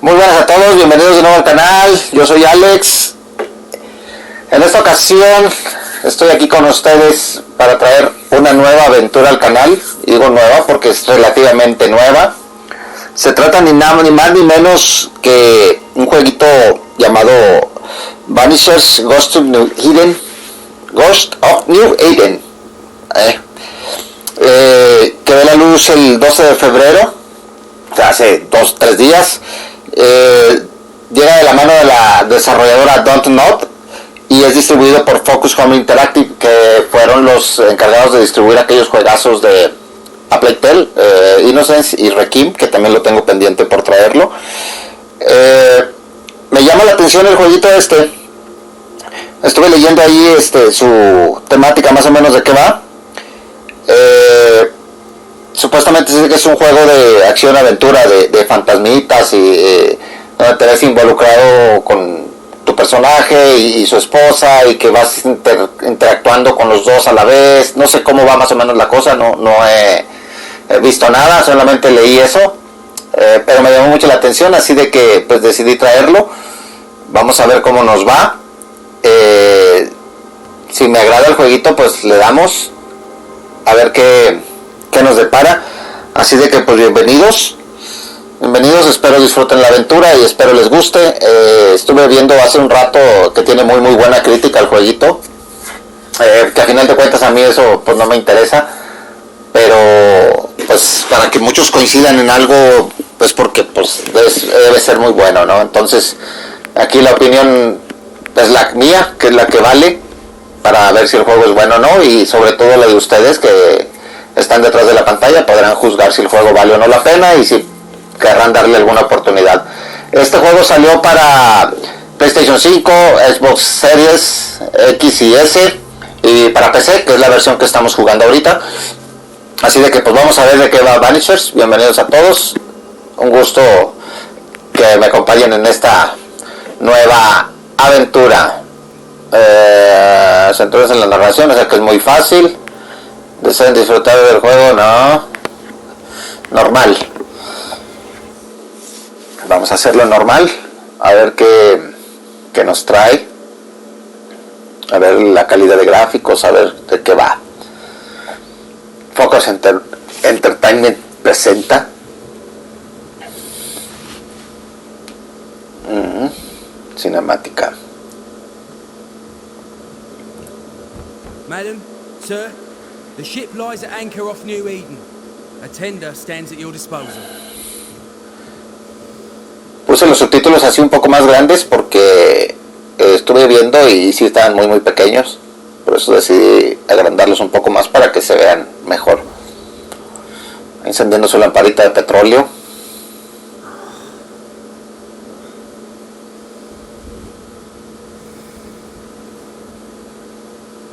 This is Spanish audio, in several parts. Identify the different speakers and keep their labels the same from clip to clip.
Speaker 1: Muy buenas a todos, bienvenidos de nuevo al canal, yo soy Alex. En esta ocasión estoy aquí con ustedes para traer una nueva aventura al canal. Digo nueva porque es relativamente nueva. Se trata ni más ni menos que un jueguito llamado BANISHERS Ghost of New Eden. Que ve la luz el 12 de febrero, o sea, hace 2-3 días. Llega de la mano de la desarrolladora Dontnod y es distribuido por Focus Home Interactive, que fueron los encargados de distribuir aquellos juegazos de A Plague Tale, Innocence y Requiem, que también lo tengo pendiente por traerlo. Me llama la atención el jueguito este. Estuve leyendo ahí su temática más o menos de qué va. Supuestamente dice que es un juego de acción-aventura, de fantasmitas y donde te ves involucrado con tu personaje y su esposa y que vas interactuando con los dos a la vez. No sé cómo va más o menos la cosa, no he visto nada, solamente leí eso, pero me llamó mucho la atención, así de que pues decidí traerlo. Vamos a ver cómo nos va. Si me agrada el jueguito, pues le damos a ver qué nos depara. Así de que pues bienvenidos, espero disfruten la aventura y espero les guste. Estuve viendo hace un rato que tiene muy buena crítica el jueguito, que a final de cuentas a mí eso pues no me interesa, pero pues para que muchos coincidan en algo, pues porque pues debe ser muy bueno, ¿no? Entonces aquí la opinión es la mía, que es la que vale, para ver si el juego es bueno o no, y sobre todo la de ustedes que están detrás de la pantalla podrán juzgar si el juego vale o no la pena y si querrán darle alguna oportunidad. Este juego salió para PlayStation 5, Xbox Series X y S y para PC, que es la versión que estamos jugando ahorita. Así de que pues vamos a ver de qué va Banishers. Bienvenidos a todos, un gusto que me acompañen en esta nueva aventura. Centrados en la narración, o sea que es muy fácil. ¿Desean disfrutar del juego? No. Normal. Vamos a hacerlo normal. A ver qué nos trae. A ver la calidad de gráficos, a ver de qué va. Focus Entertainment presenta. Cinemática.
Speaker 2: Madam, sir, the ship lies at anchor off New Eden. A tender stands at your disposal.
Speaker 1: Puse los subtítulos así un poco más grandes porque estuve viendo y sí estaban muy pequeños. Por eso decidí agrandarlos un poco más para que se vean mejor. Encendiendo su lamparita de petróleo.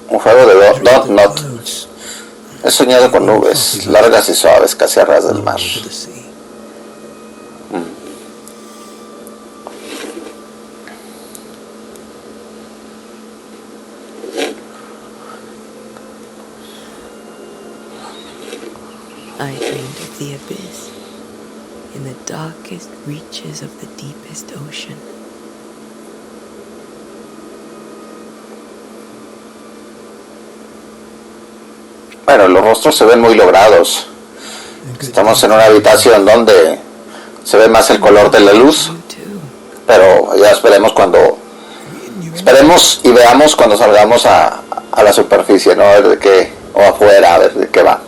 Speaker 1: Un juego de Dontnod. He soñado con nubes largas y suaves, casi a ras del mar.
Speaker 3: I dreamed of the abyss, in the darkest reaches of the deepest ocean.
Speaker 1: Bueno, los rostros se ven muy logrados. Estamos en una habitación donde se ve más el color de la luz, pero ya esperemos y veamos cuando salgamos a la superficie, ¿no? A ver de qué, o afuera, a ver de qué va.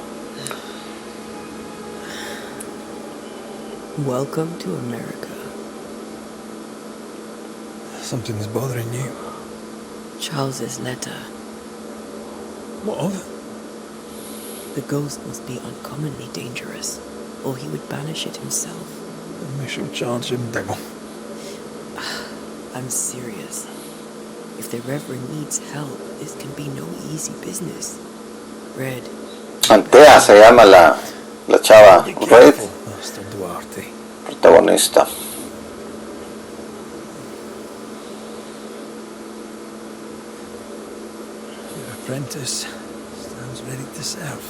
Speaker 3: Welcome to America.
Speaker 4: Something's bothering you.
Speaker 3: Charles's letter.
Speaker 4: What of?
Speaker 3: The ghost must be uncommonly dangerous, or he would banish it himself.
Speaker 4: We shall charge him, devil.
Speaker 3: I'm serious. If the Reverend needs help, this can be no easy business. Red.
Speaker 1: Antea se llama la chava. Red,
Speaker 4: Master Duarte.
Speaker 1: protagonista.
Speaker 4: Your apprentice stands ready to serve.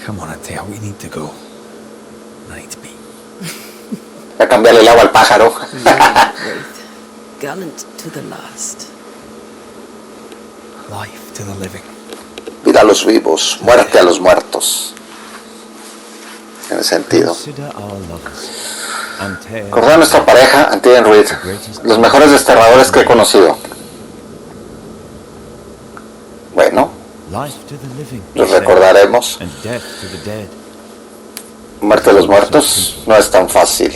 Speaker 4: Come on, Antea, we need to go. might be.
Speaker 1: A cambiarle el agua al pájaro.
Speaker 3: Wraith, gallant to the last.
Speaker 4: Life to the living.
Speaker 1: Vida a los vivos, muerte a los muertos. En ese sentido.
Speaker 5: Consider our lovers.
Speaker 1: Recordar a nuestra pareja, Antigen Reed, los mejores desterradores que he conocido. Bueno, los recordaremos. Muerte a los muertos no es tan fácil.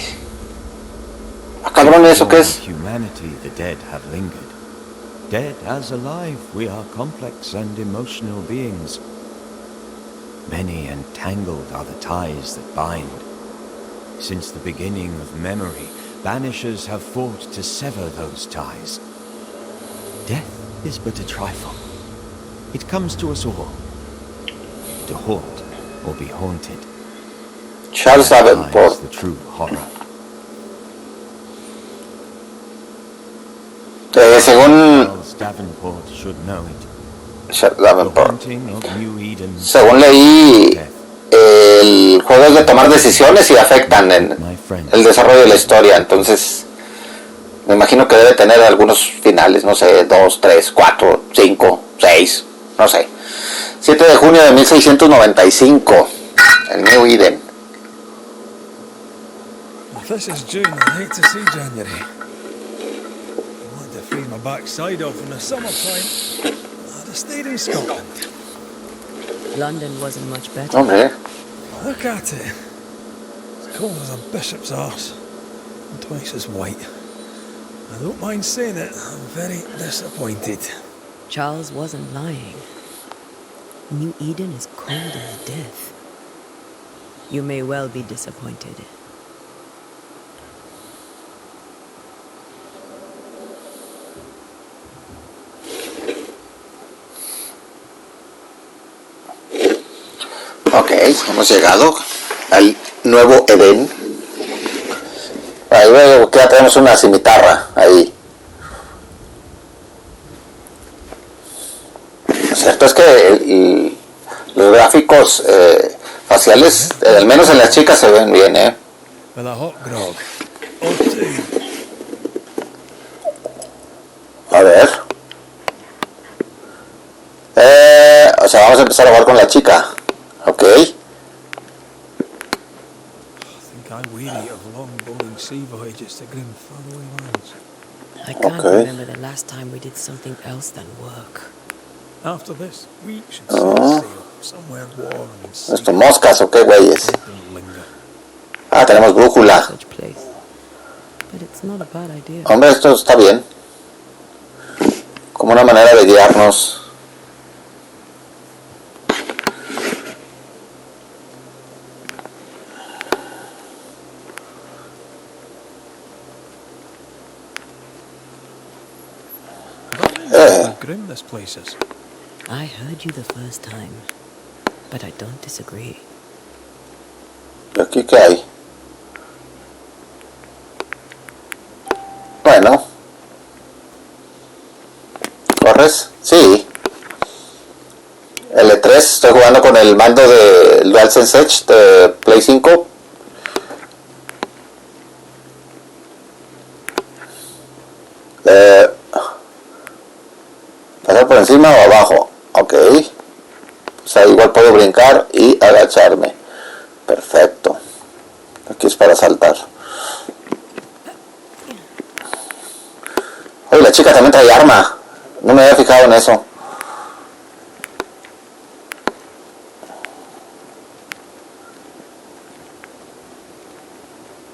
Speaker 1: Ah, cabrón, ¿eso qué es?
Speaker 5: Dead as alive, we are complex and emotional beings. Many and tangled are the ties that bind. Since the beginning of memory, banishers have fought to sever those ties. Death is but a trifle. It comes to us all, to haunt or be haunted.
Speaker 1: Charles Davenport.
Speaker 5: The true horror.
Speaker 1: Según
Speaker 5: Charles Davenport should know it.
Speaker 1: Charles
Speaker 5: The
Speaker 1: Davenport.
Speaker 5: haunting of New Eden.
Speaker 1: Según leí, el juego es de tomar decisiones y afectan en el desarrollo de la historia. Entonces, me imagino que debe tener algunos finales, no sé, 2, 3, 4, 5, 6, no sé. 7 de junio de 1695, el New Eden.
Speaker 4: If this is June, I'd hate to see January. I wanted to freeze my backside off in the summertime. I'd have stayed in Scotland.
Speaker 3: London wasn't much better.
Speaker 1: Hombre,
Speaker 4: Look at it. As cold as a bishop's arse. And twice as white. I don't mind saying it, I'm very disappointed.
Speaker 3: Charles wasn't lying. New Eden is cold as death. You may well be disappointed.
Speaker 1: ok, hemos llegado al nuevo Edén. Ahí veo que ya tenemos una cimitarra ahí. Lo cierto es que los gráficos faciales, al menos en las chicas, se ven bien,
Speaker 4: With a hot grog. Or two.
Speaker 1: A ver. O sea, vamos a empezar a jugar con la chica. Ok.
Speaker 4: I think I'm weary of long, boring sea voyages to grim faraway lands.
Speaker 3: I can't
Speaker 1: Okay.
Speaker 3: remember the last time we did something else than work.
Speaker 4: After this, we should set sail somewhere warm and safe.
Speaker 1: ¿Esto moscas o qué güeyes?
Speaker 4: And linger.
Speaker 1: Ah, tenemos brújula.
Speaker 3: Such place. But it's not a bad idea.
Speaker 1: Hombre, esto está bien. Como una manera de guiarnos.
Speaker 4: How grim this place is.
Speaker 3: I heard you the first time, but I don't disagree.
Speaker 1: ¿Y aquí qué hay? Bueno. ¿Corres? Sí. L3, estoy jugando con el mando de DualSense Edge de Play 5. ¿Pasar por encima o abajo? Ok. Pues ahí igual puedo brincar y agacharme. Perfecto. Aquí es para saltar. Oye, la chica también trae arma. No me había fijado en eso.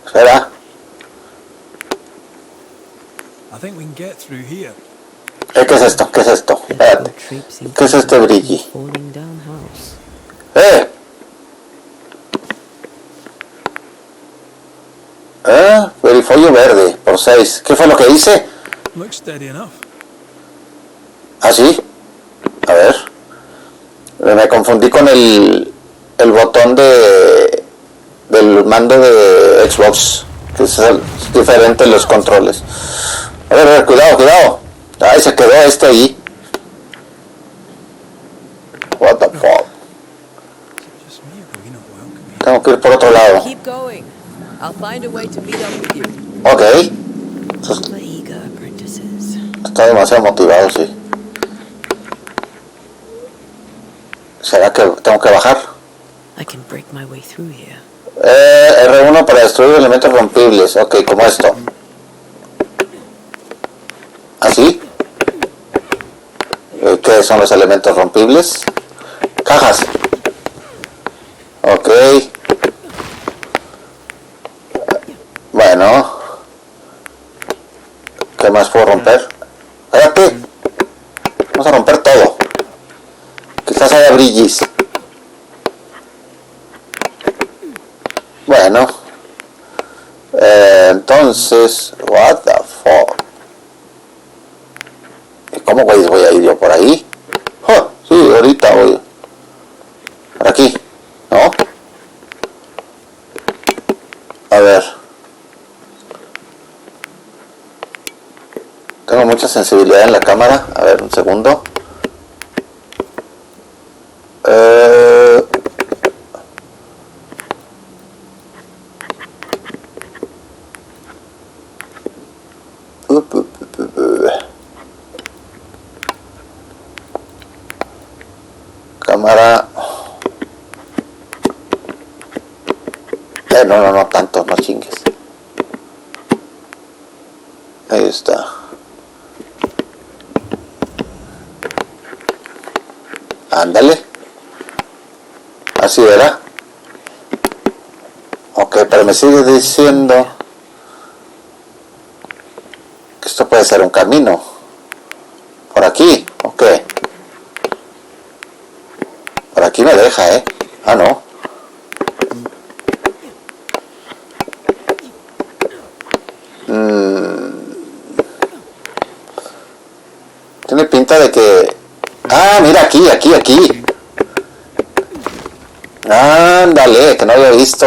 Speaker 1: Espera.
Speaker 4: I think we can get through here.
Speaker 1: ¿Qué es esto? ¿Qué es esto? Espérate. ¿Qué es este brilli?
Speaker 3: Falling down house.
Speaker 1: Verifolio verde por 6. ¿Qué fue lo que hice?
Speaker 4: Looks steady enough.
Speaker 1: ¿Ah, sí? A ver. Me confundí con el botón del mando de Xbox, que es diferente en los controles. A ver, cuidado, cuidado. Ay, se quedó este ahí. What the fuck.
Speaker 4: Just me or We're not welcome here.
Speaker 1: Tengo que ir por otro lado.
Speaker 3: Keep going. I'll find a way to meet up with you.
Speaker 1: Ok.
Speaker 3: All the eager apprentices.
Speaker 1: Está demasiado motivado, sí. ¿Será que tengo que bajar?
Speaker 3: I can break my way through here.
Speaker 1: R1 para destruir elementos rompibles. Ok, como esto. ¿Así? ¿Qué son los elementos rompibles? Cajas. Ok. Bueno. ¿Qué más puedo romper? Espérate. Vamos a romper todo. Quizás haya brillis. Bueno. Entonces, what the fuck. ¿Y cómo voy a ir yo por ahí? Oh, sí, ahorita voy. Por aquí, ¿no? A ver. Tengo mucha sensibilidad en la cámara. A ver, un segundo. Cámara. No tanto, no chingues. Ahí está. Ándale. Así era. Ok, pero me sigue diciendo que esto puede ser un camino. Por aquí, ok. Por aquí me deja, Ah, no. Tiene pinta de que... Ah, mira, aquí. Ándale, que no había visto.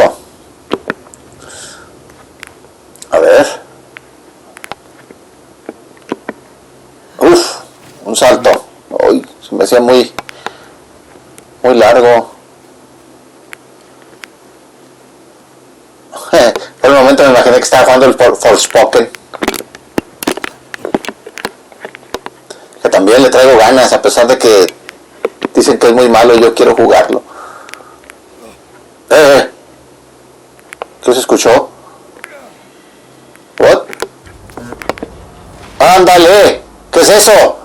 Speaker 1: A ver. Uf, un salto. Uy, se me hacía muy largo. Por un momento me imaginé que estaba jugando el Forspoken. Que también le traigo ganas, a pesar de que dicen que es muy malo y yo quiero jugarlo. ¿Qué se escuchó? ¿What? ¡Ándale! ¿Qué es eso?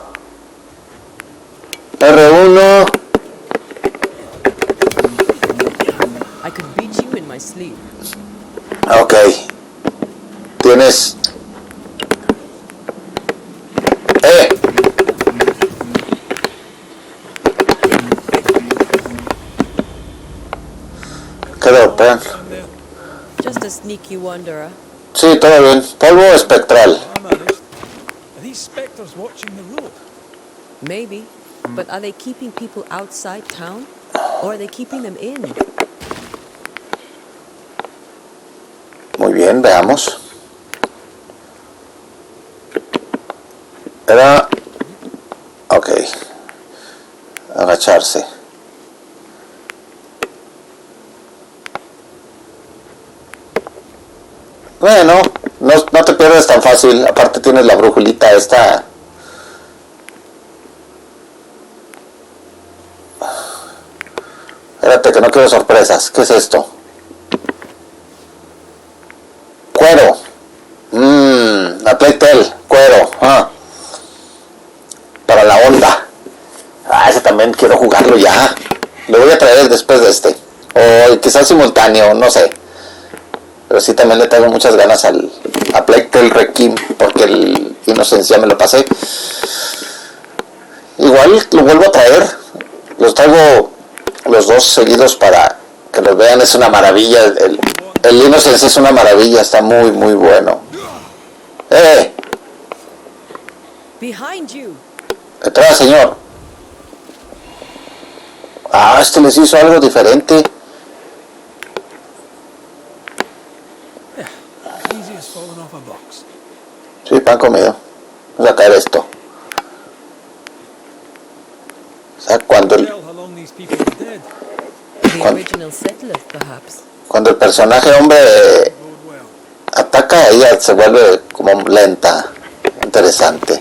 Speaker 1: R1.
Speaker 3: I could beat you in my sleep.
Speaker 1: Ok. Tienes... ¿Qué le golpean?
Speaker 3: Just a sneaky wanderer.
Speaker 1: Sí, todo bien. Polvo espectral.
Speaker 4: I managed. Are these spectres watching the road?
Speaker 3: Maybe. But are they keeping people outside town? Or are they keeping them in?
Speaker 1: Muy bien, veamos. Era... Ok. Agacharse. Bueno, no te pierdes tan fácil. Aparte tienes la brújulita esta. Espérate que no quiero sorpresas. ¿Qué es esto? Cuero. La Playtel. Cuero. Para la onda. Ese también quiero jugarlo ya. Lo voy a traer después de este. O quizás simultáneo, no sé. Pero sí también le traigo muchas ganas a Playtel Requiem, porque el Inocencia me lo pasé. Igual lo vuelvo a traer. Los traigo los dos seguidos para que los vean. Es una maravilla. El Inocencia es una maravilla. Está muy, muy bueno.
Speaker 3: Behind you.
Speaker 1: Detrás, señor. Este les hizo algo diferente.
Speaker 4: Easy as falling off a box.
Speaker 1: Sí, pan comido. Vamos a caer esto. O sea, cuando
Speaker 4: Tell how long these people are dead.
Speaker 3: The original settlers, perhaps.
Speaker 1: Cuando el personaje hombre ataca, ella se vuelve como lenta, interesante.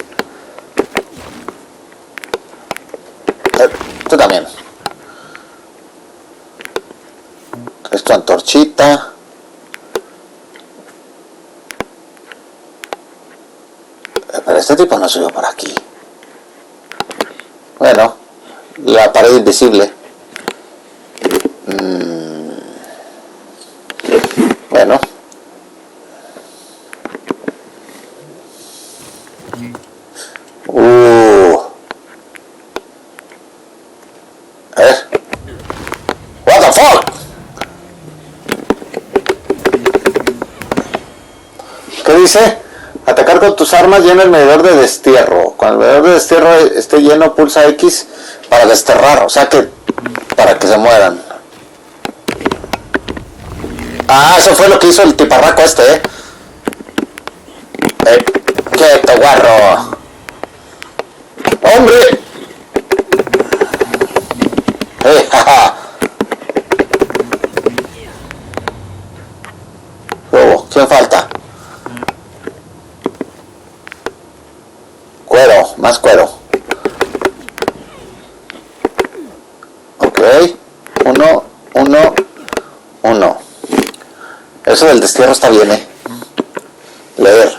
Speaker 1: Tú también. Es tu antorchita. Pero este tipo no subió por aquí. Bueno, la pared invisible. Bueno. A ver. What the fuck? ¿Qué dice? Atacar con tus armas llena el medidor de destierro. Cuando el medidor de destierro esté lleno, pulsa X para desterrar. O sea que para que se mueran. Ah, eso fue lo que hizo el tiparraco este, ¡Quieto, guarro! ¡Hombre! Jaja. ¿Quién falta? Cuero, más cuero. Ok. Uno. Eso del destierro está bien, Leer.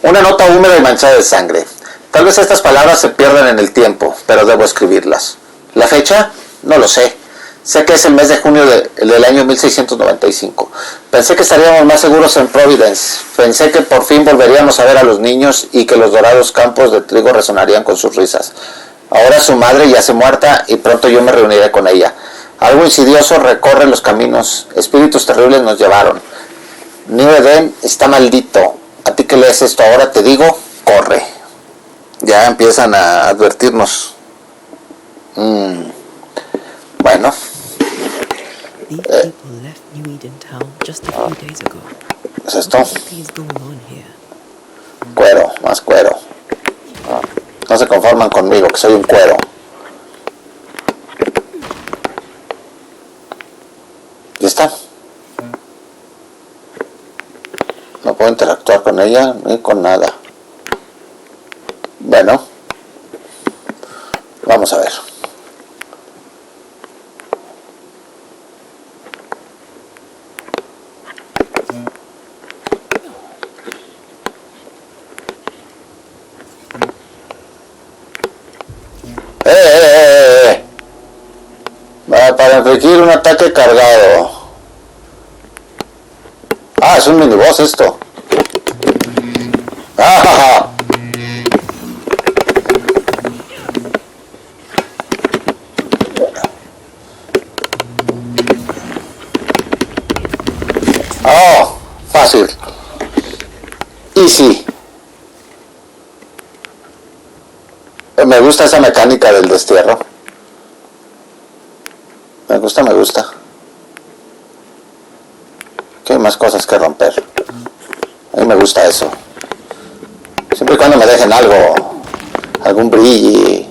Speaker 1: Una nota húmeda y manchada de sangre. Tal vez estas palabras se pierdan en el tiempo, pero debo escribirlas. ¿La fecha? No lo sé. Sé que es el mes de junio del año 1695. Pensé que estaríamos más seguros en Providence. Pensé que por fin volveríamos a ver a los niños y que los dorados campos de trigo resonarían con sus risas. Ahora su madre yace muerta y pronto yo me reuniré con ella. Algo insidioso recorre los caminos. Espíritus terribles nos llevaron. New Eden está maldito. A ti que lees esto ahora te digo, corre. Ya empiezan a advertirnos. Bueno.
Speaker 3: These people left New Eden Town just a few days ago.
Speaker 1: ¿Qué es esto?
Speaker 3: What exactly is going on here?
Speaker 1: Cuero, más cuero. No se conforman conmigo, que soy un cuero. ¿Y está? No puedo interactuar con ella ni con nada. Bueno. Vamos a ver. Para infligir un ataque cargado. Ah, es un miniboss esto. ¡Ah! Oh, fácil. Easy. Me gusta esa mecánica del destierro. Me gusta. Que hay más cosas que romper. A mí me gusta eso. Siempre y cuando me dejen algo. Algún brillo.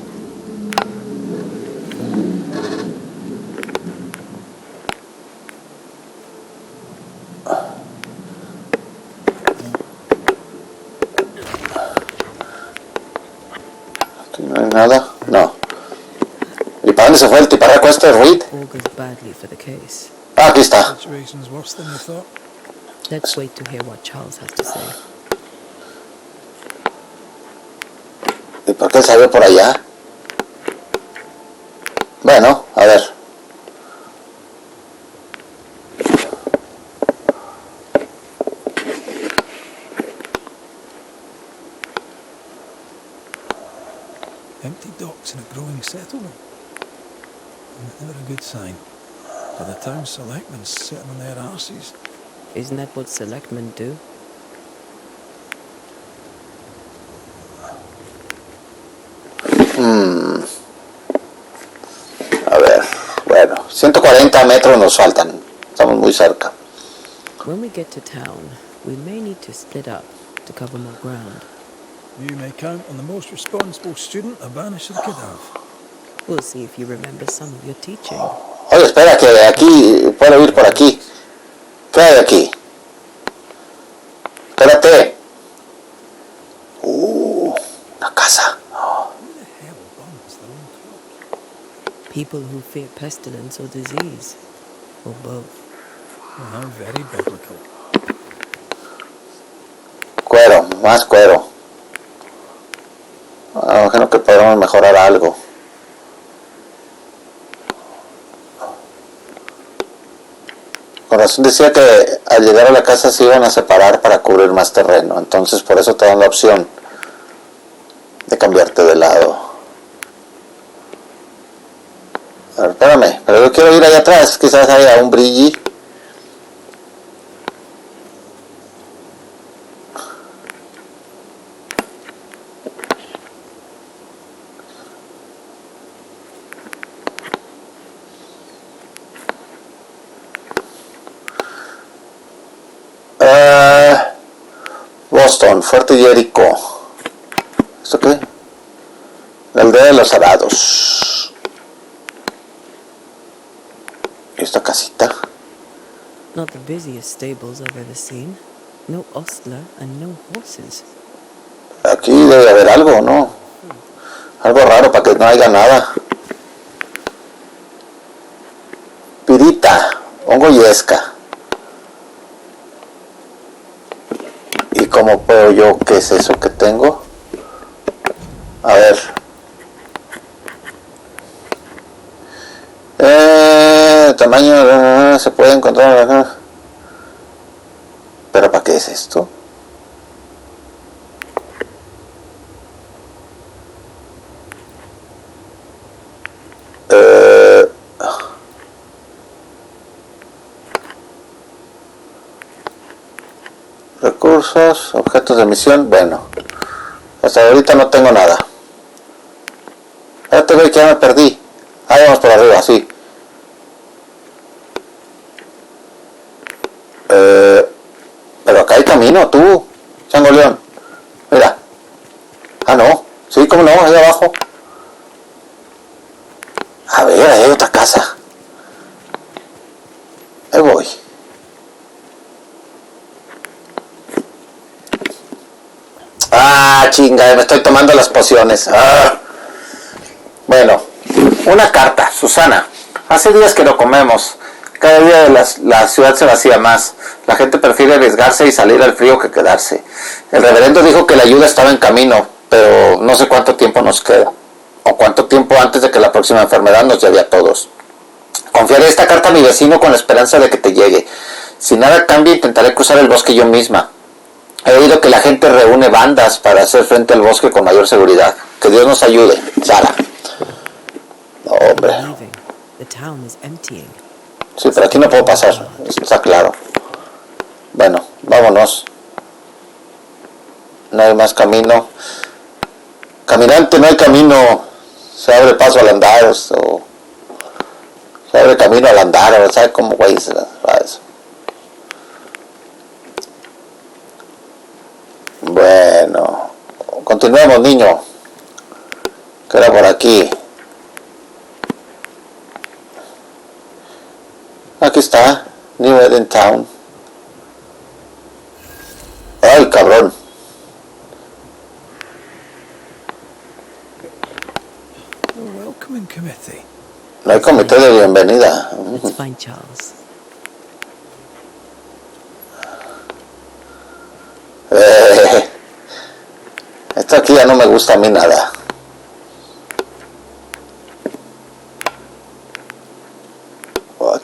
Speaker 1: Aquí no hay nada. No. ¿Y para dónde se fue el tiparraco este, Reed?
Speaker 3: Augurs badly for the case.
Speaker 1: Ah, aquí está.
Speaker 4: Situation's worse than we thought.
Speaker 3: Let's wait to hear what Charles has to say.
Speaker 1: ¿Y por qué él salió por allá? Bueno, a ver.
Speaker 4: Empty docks in a growing settlement. Never a good sign. For the town selectmen sitting on their arses.
Speaker 3: Isn't that what selectmen do?
Speaker 1: A ver, bueno, 140 metros nos faltan. Estamos muy cerca.
Speaker 3: When we get to town, we may need to split up to cover more ground.
Speaker 4: You may count on the most responsible student a banisher could have.
Speaker 3: We'll see if you remember some of your teaching.
Speaker 1: Oye, espera, que de aquí puedo ir por aquí. ¿Qué hay aquí? Espérate. Una casa.
Speaker 4: Who the hell burns their own crops?
Speaker 3: People who fear pestilence or disease, or both.
Speaker 4: How very biblical.
Speaker 1: Cuero, más cuero. Imagino que podemos mejorar algo. Con razón decía que al llegar a la casa se iban a separar para cubrir más terreno. Entonces por eso te dan la opción de cambiarte de lado. A ver, espérame, pero yo quiero ir allá atrás. Quizás haya un brilli. Boston, Fuerte Jericho. ¿Esto qué? La aldea de los arados. ¿Y esta casita?
Speaker 3: Not the busiest stables I've ever seen. No ostler and no horses.
Speaker 1: Aquí debe haber algo, ¿no? Algo raro para que no haya nada. Pirita, hongo yesca. ¿Y cómo puedo yo? ¿Qué es eso que tengo? A ver. Tamaño se puede encontrar. ¿Pero para qué es esto? Recursos, objetos de misión, bueno. Hasta ahorita no tengo nada. Espérate, güey, que ya me perdí. Ahí vamos por arriba, sí. Pero acá hay camino, tú, Chango León. Mira. Ah, no. Sí, cómo no, ahí abajo. A ver, ahí hay otra casa. Ahí voy. Ah, chinga, me estoy tomando las pociones. Ah. Bueno, una carta, Susana. Hace días que no comemos. Cada día la ciudad se vacía más. La gente prefiere arriesgarse y salir al frío que quedarse. El reverendo dijo que la ayuda estaba en camino, pero no sé cuánto tiempo nos queda. O cuánto tiempo antes de que la próxima enfermedad nos lleve a todos. Confiaré esta carta a mi vecino con la esperanza de que te llegue. Si nada cambia, intentaré cruzar el bosque yo misma. He oído que la gente reúne bandas para hacer frente al bosque con mayor seguridad. Que Dios nos ayude, Sara. No, hombre.
Speaker 3: Leaving. The town is emptying.
Speaker 1: Sí, pero aquí no puedo pasar, está claro. Bueno, vámonos. No hay más camino. Caminante, no hay camino. Se abre paso al andar, o se abre camino al andar, o ¿sabe cómo güey se va eso? Bueno, continuemos, niño. Que era por aquí. Aquí está, New Eden Town. ¡Ay, cabrón!
Speaker 4: The welcoming committee.
Speaker 1: No hay comité de bienvenida.
Speaker 3: Let's find Charles.
Speaker 1: Esto aquí ya no me gusta a mí nada. What?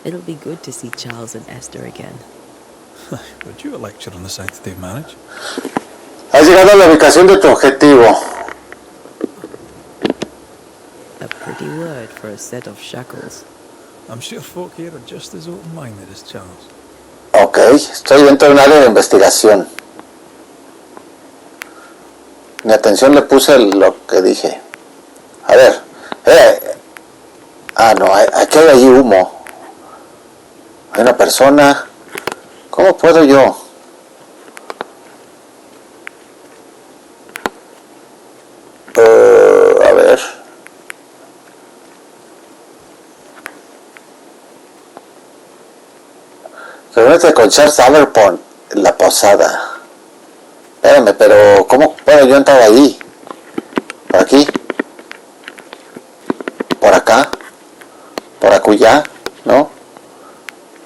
Speaker 3: It'll be good to see Charles and Esther again.
Speaker 4: Would you a lecture on the sanctity of marriage?
Speaker 1: Has llegado a la ubicación de tu objetivo.
Speaker 3: A pretty word for a set of shackles.
Speaker 4: I'm sure folk here are just as open-minded as Charles.
Speaker 1: Ok, estoy dentro de un área de investigación. Mi atención le puse lo que dije. A ver. No, aquí hay allí humo. Hay una persona. ¿Cómo puedo yo? A ver. Reúnete con Charles Cyberpunk en la posada. Espérame, pero ¿cómo puedo yo entrar ahí? ¿Por aquí? ¿Por acá? ¿Por acullá? ¿No?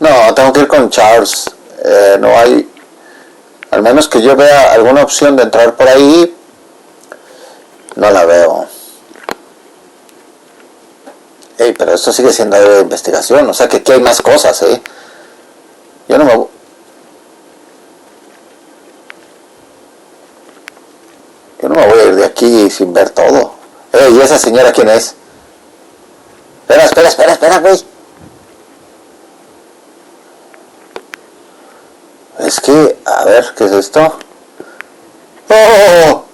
Speaker 1: No, tengo que ir con Charles. No hay... Al menos que yo vea alguna opción de entrar por ahí. No la veo. Ey, pero esto sigue siendo de investigación. O sea que aquí hay más cosas, ¿eh? Yo no me... Yo no me voy a ir de aquí sin ver todo. Ey, ¿y esa señora quién es? Espera, güey. Es que, a ver, ¿qué es esto? ¡Oh!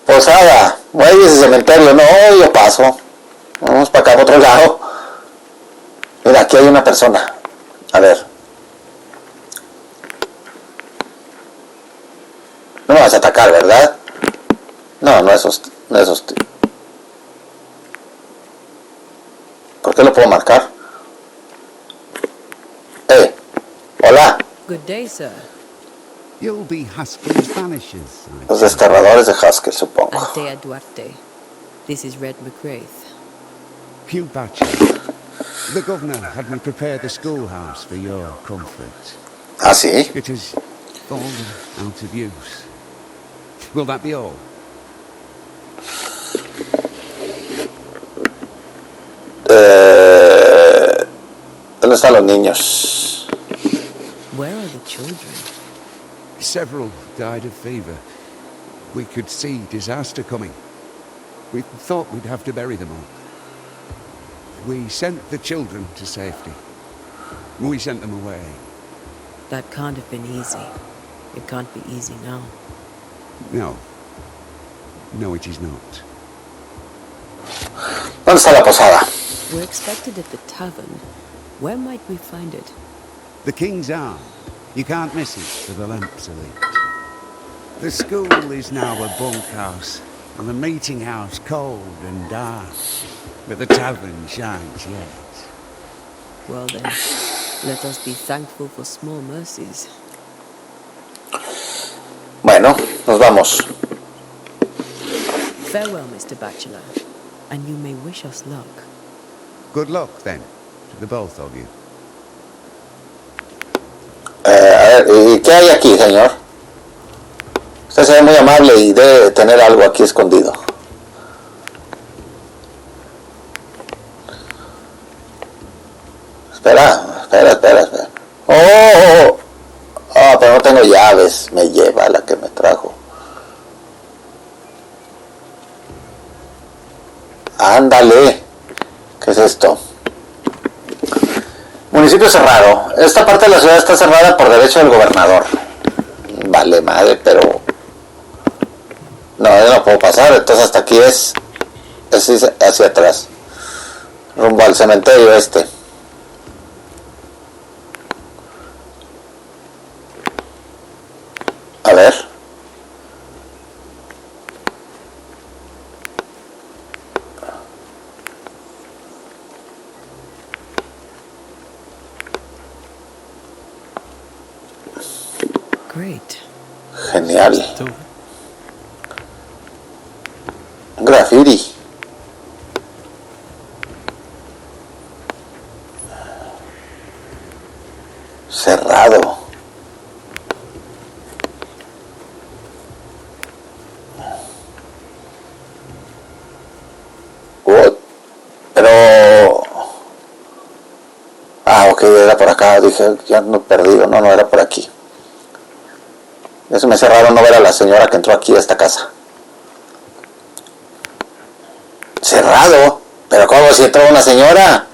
Speaker 1: Posada, muelles y cementerio. No, yo paso. Vamos para acá, para otro lado. Mira, aquí hay una persona. A ver. No me vas a atacar, ¿verdad? No, no es hostil. No es hostil. ¿Por qué lo puedo marcar? Hola.
Speaker 3: Good day, sir.
Speaker 6: You'll be Haskell's banishers.
Speaker 1: Los desterradores de Haskell, supongo.
Speaker 3: Altea Duarte. This is Red McGrath.
Speaker 6: Hugh Batcher. The governor had me prepare the schoolhouse for your comfort.
Speaker 1: Ah, sí.
Speaker 6: It is fallen out of use. Will that be all?
Speaker 1: ¿Dónde están los niños?
Speaker 3: Where are the children?
Speaker 6: Several died of fever. We could see disaster coming. We thought we'd have to bury them all. We sent the children to safety. We sent them away.
Speaker 3: That can't have been easy. It can't be easy now.
Speaker 6: No. No, it is not.
Speaker 1: ¿Dónde está la posada?
Speaker 3: We're expected at the tavern. Where might we find it?
Speaker 6: The King's Arm. You can't miss it for the lamps are lit. The school is now a bunkhouse, and the meeting house cold and dark. But the tavern shines yet.
Speaker 3: Well then, let us be thankful for small mercies.
Speaker 1: Bueno, nos vamos.
Speaker 3: Farewell, Mr. Bachelor, and you may wish us luck.
Speaker 6: Good luck, then, to the both of you.
Speaker 1: A ver, ¿y qué hay aquí, señor? Usted se ve muy amable y debe tener algo aquí escondido. Espera. ¡Oh! Ah, pero no tengo llaves. Me lleva la que me trajo. Ándale. ¿Qué es esto? Municipio cerrado. Esta parte de la ciudad está cerrada por derecho del gobernador. Vale madre, pero... No, yo no puedo pasar. Entonces hasta aquí es hacia atrás. Rumbo al cementerio este. A ver.
Speaker 3: Great.
Speaker 1: Genial. Graffiti. Cerrado. Pero... Ah, ok, era por acá. Dije, ya no he perdido. No, no era por aquí. Eso me hace raro no ver a la señora que entró aquí a esta casa. Cerrado. Pero ¿cómo si entró una señora?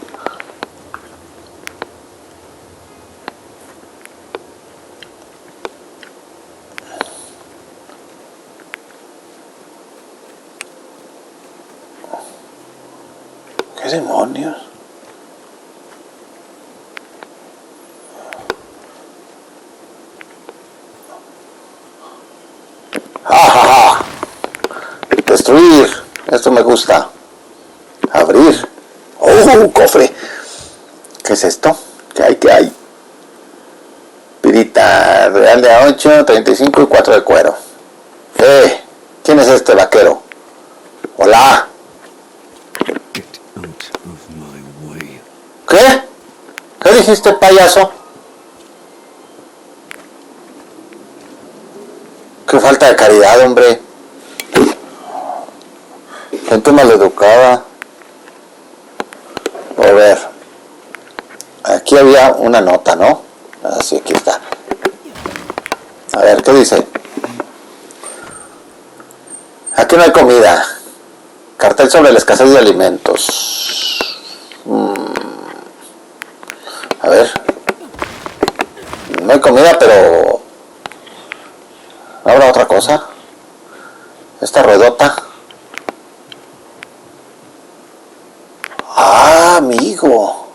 Speaker 1: ¿Qué demonios? Destruir. Esto me gusta. Abrir. ¡Oh, un cofre! ¿Qué es esto? ¿Qué hay? ¿Qué hay? Pirita, real de A8, 35 y 4 de cuero. ¿Quién es este vaquero? Hola.
Speaker 4: Get out of my way.
Speaker 1: ¿Qué? ¿Qué dijiste, payaso? Qué falta de caridad, hombre. Gente maleducada. A ver. Aquí había una nota, ¿no? Así, aquí está. A ver, ¿qué dice? Aquí no hay comida. Cartel sobre la escasez de alimentos. A ver. No hay comida, pero... ¿habrá otra cosa? Esta ruedota. Ah, amigo.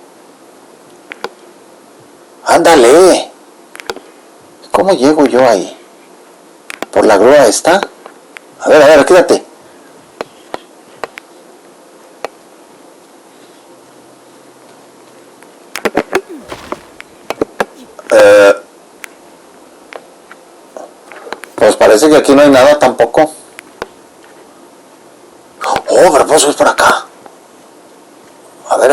Speaker 1: Ándale. ¿Cómo llego yo ahí? ¿Por la grúa esta? A ver, quédate. Pues parece que aquí no hay nada tampoco. Oh, pero pues es por acá. A ver.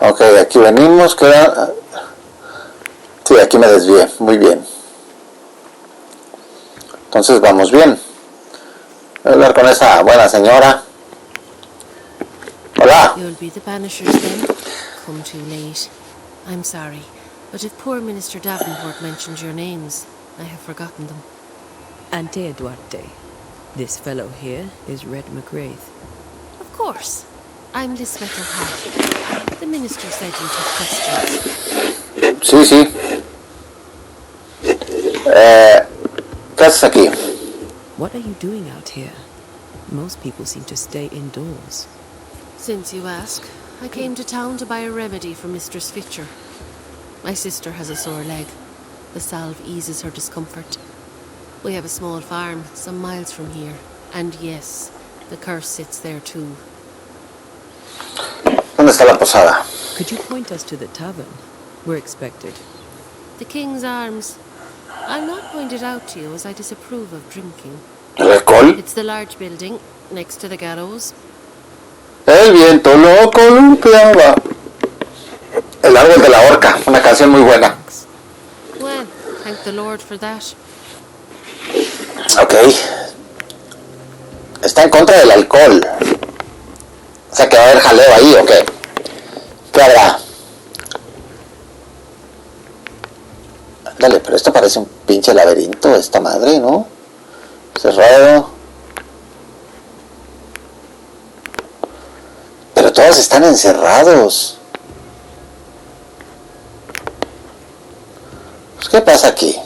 Speaker 1: Ok, aquí venimos, que era... Sí, aquí me desvié, muy bien. Entonces vamos bien. Voy a hablar con esa buena señora. Hola.
Speaker 7: You'll be the Banishers then? Come too late. I'm sorry, but if poor Minister Davenport mentioned your names, I have forgotten them.
Speaker 3: Ante Duarte. This fellow here is Red McGrath.
Speaker 7: Of course. I'm Lisbeth O'Hara. The minister said you'd have questions.
Speaker 1: Sí. ¿Qué haces aquí?
Speaker 3: What are you doing out here? Most people seem to stay indoors.
Speaker 7: Since you ask, I came to town to buy a remedy for Mistress Fitcher. My sister has a sore leg. The salve eases her discomfort. We have a small farm some miles from here. And yes, the curse sits there too.
Speaker 1: ¿Dónde está la posada?
Speaker 3: Could you point us to the tavern? We're expected.
Speaker 7: The King's Arms. I'll not point it out to you as I disapprove of drinking.
Speaker 1: ¿El alcohol?
Speaker 7: It's the large building next to the gallows.
Speaker 1: El viento lo columpiaba. El árbol de la horca, una canción muy buena.
Speaker 7: Well, thank the Lord for that.
Speaker 1: Ok. Está en contra del alcohol. O sea que va a haber jaleo ahí, ¿o qué? ¿Qué habrá? Dale, pero esto parece un pinche laberinto, esta madre, ¿no? Cerrado. Pero todos están encerrados. Pues, ¿qué pasa aquí?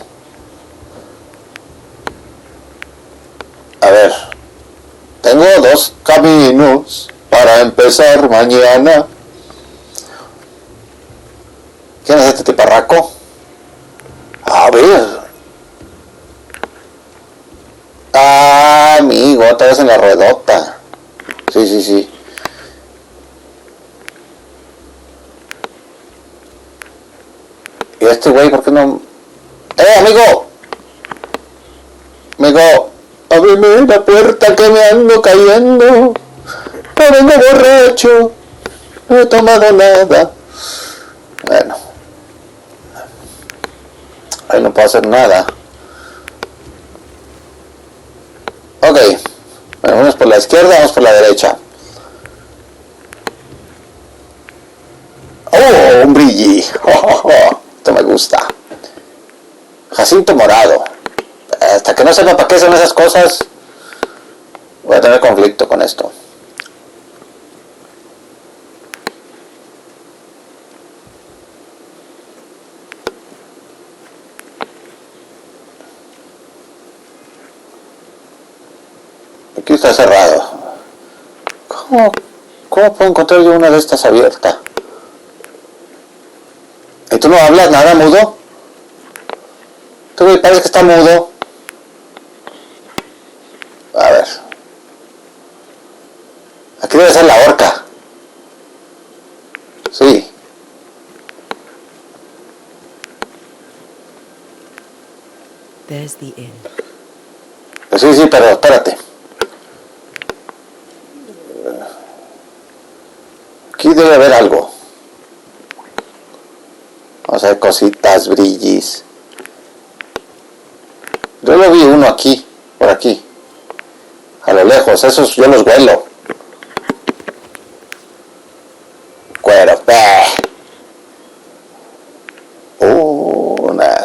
Speaker 1: A ver. Tengo 2 caminos para empezar mañana. ¿Quién es este tiparraco? A ver. Ah, amigo, otra vez en la ruedota. Sí. ¿Y este güey por qué no...? Amigo! Amigo, ábreme la puerta que me ando cayendo. No vengo borracho. No he tomado nada. Bueno. Ahí no puedo hacer nada. Ok. Bueno, vamos por la izquierda, vamos por la derecha. ¡Oh! Un brilli. Esto me gusta. Jacinto morado. Hasta que no sepa para qué son esas cosas, voy a tener conflicto con esto. Aquí está cerrado. ¿Cómo puedo encontrar yo una de estas abierta? ¿Y tú no hablas nada, mudo? Tú me parece que está mudo. A ver. Aquí debe ser la horca. Sí.
Speaker 3: There's the inn.
Speaker 1: Pues sí, pero espérate. Aquí debe haber algo. Vamos a ver, cositas, brillis. Yo lo vi uno aquí, por aquí. A lo lejos, esos yo los huelo. Cuero,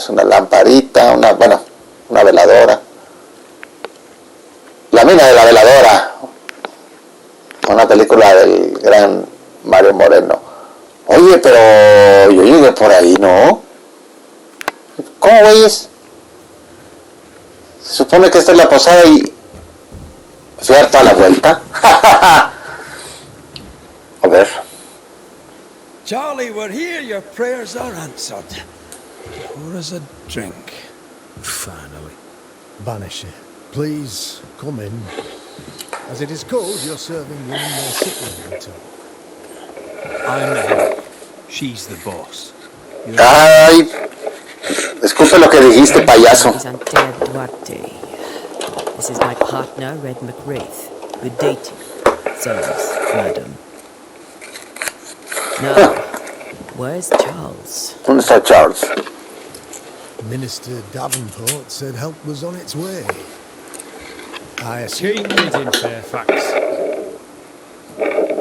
Speaker 1: una lamparita, una veladora. La mina de la veladora. Una película del gran Mario Moreno. Oye, pero yo llegué por ahí, ¿no? ¿Cómo ves? Se supone que esta es la posada y fui a dar toda la vuelta. A ver.
Speaker 4: Charlie, we're here. Your prayers are answered. Pour us a drink.
Speaker 8: Finally. Banisher, please come in. As it is cold, you're serving women their sitting room talk.
Speaker 2: I'm the head. She's the boss.
Speaker 1: Ay, disculpe lo que dijiste, payaso.
Speaker 3: Is Antea Duarte. This is my partner, Red McWraith. Good day to you, sirs, madam. Now, where's Charles?
Speaker 1: ¿Dónde está Charles?
Speaker 8: Minister Davenport said help was on its way. I assume...
Speaker 2: Keep reading, Fairfax.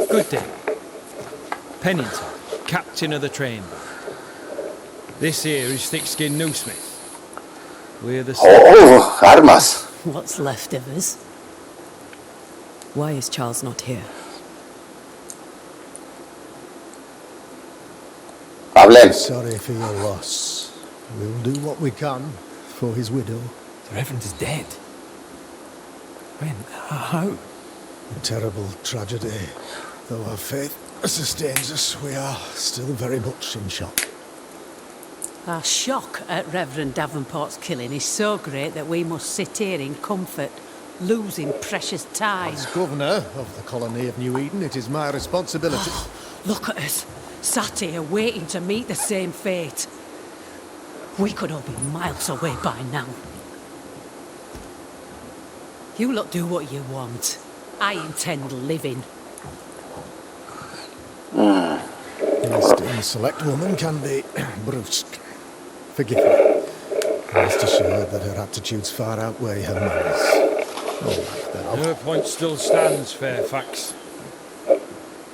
Speaker 2: Good day. Pennington, captain of the train band. This here is Thick-Skinned Newsmith. We're the...
Speaker 1: Oh, armas.
Speaker 3: What's left of us? Why is Charles not here?
Speaker 1: Hablen.
Speaker 8: Sorry for your loss. We'll do what we can for his widow.
Speaker 2: The Reverend is dead. When? How?
Speaker 8: A terrible tragedy. Though our faith sustains us, we are still very much in shock.
Speaker 9: Our shock at Reverend Davenport's killing is so great that we must sit here in comfort, losing precious time.
Speaker 8: As governor of the colony of New Eden, it is my responsibility...
Speaker 9: Look at us, sat here waiting to meet the same fate. We could all be miles away by now. You lot do what you want. I intend living.
Speaker 8: The select woman can be brusque. Forgive me. Rest assured that her attitudes far outweigh her manners. Oh,
Speaker 2: Her point still stands, Fairfax.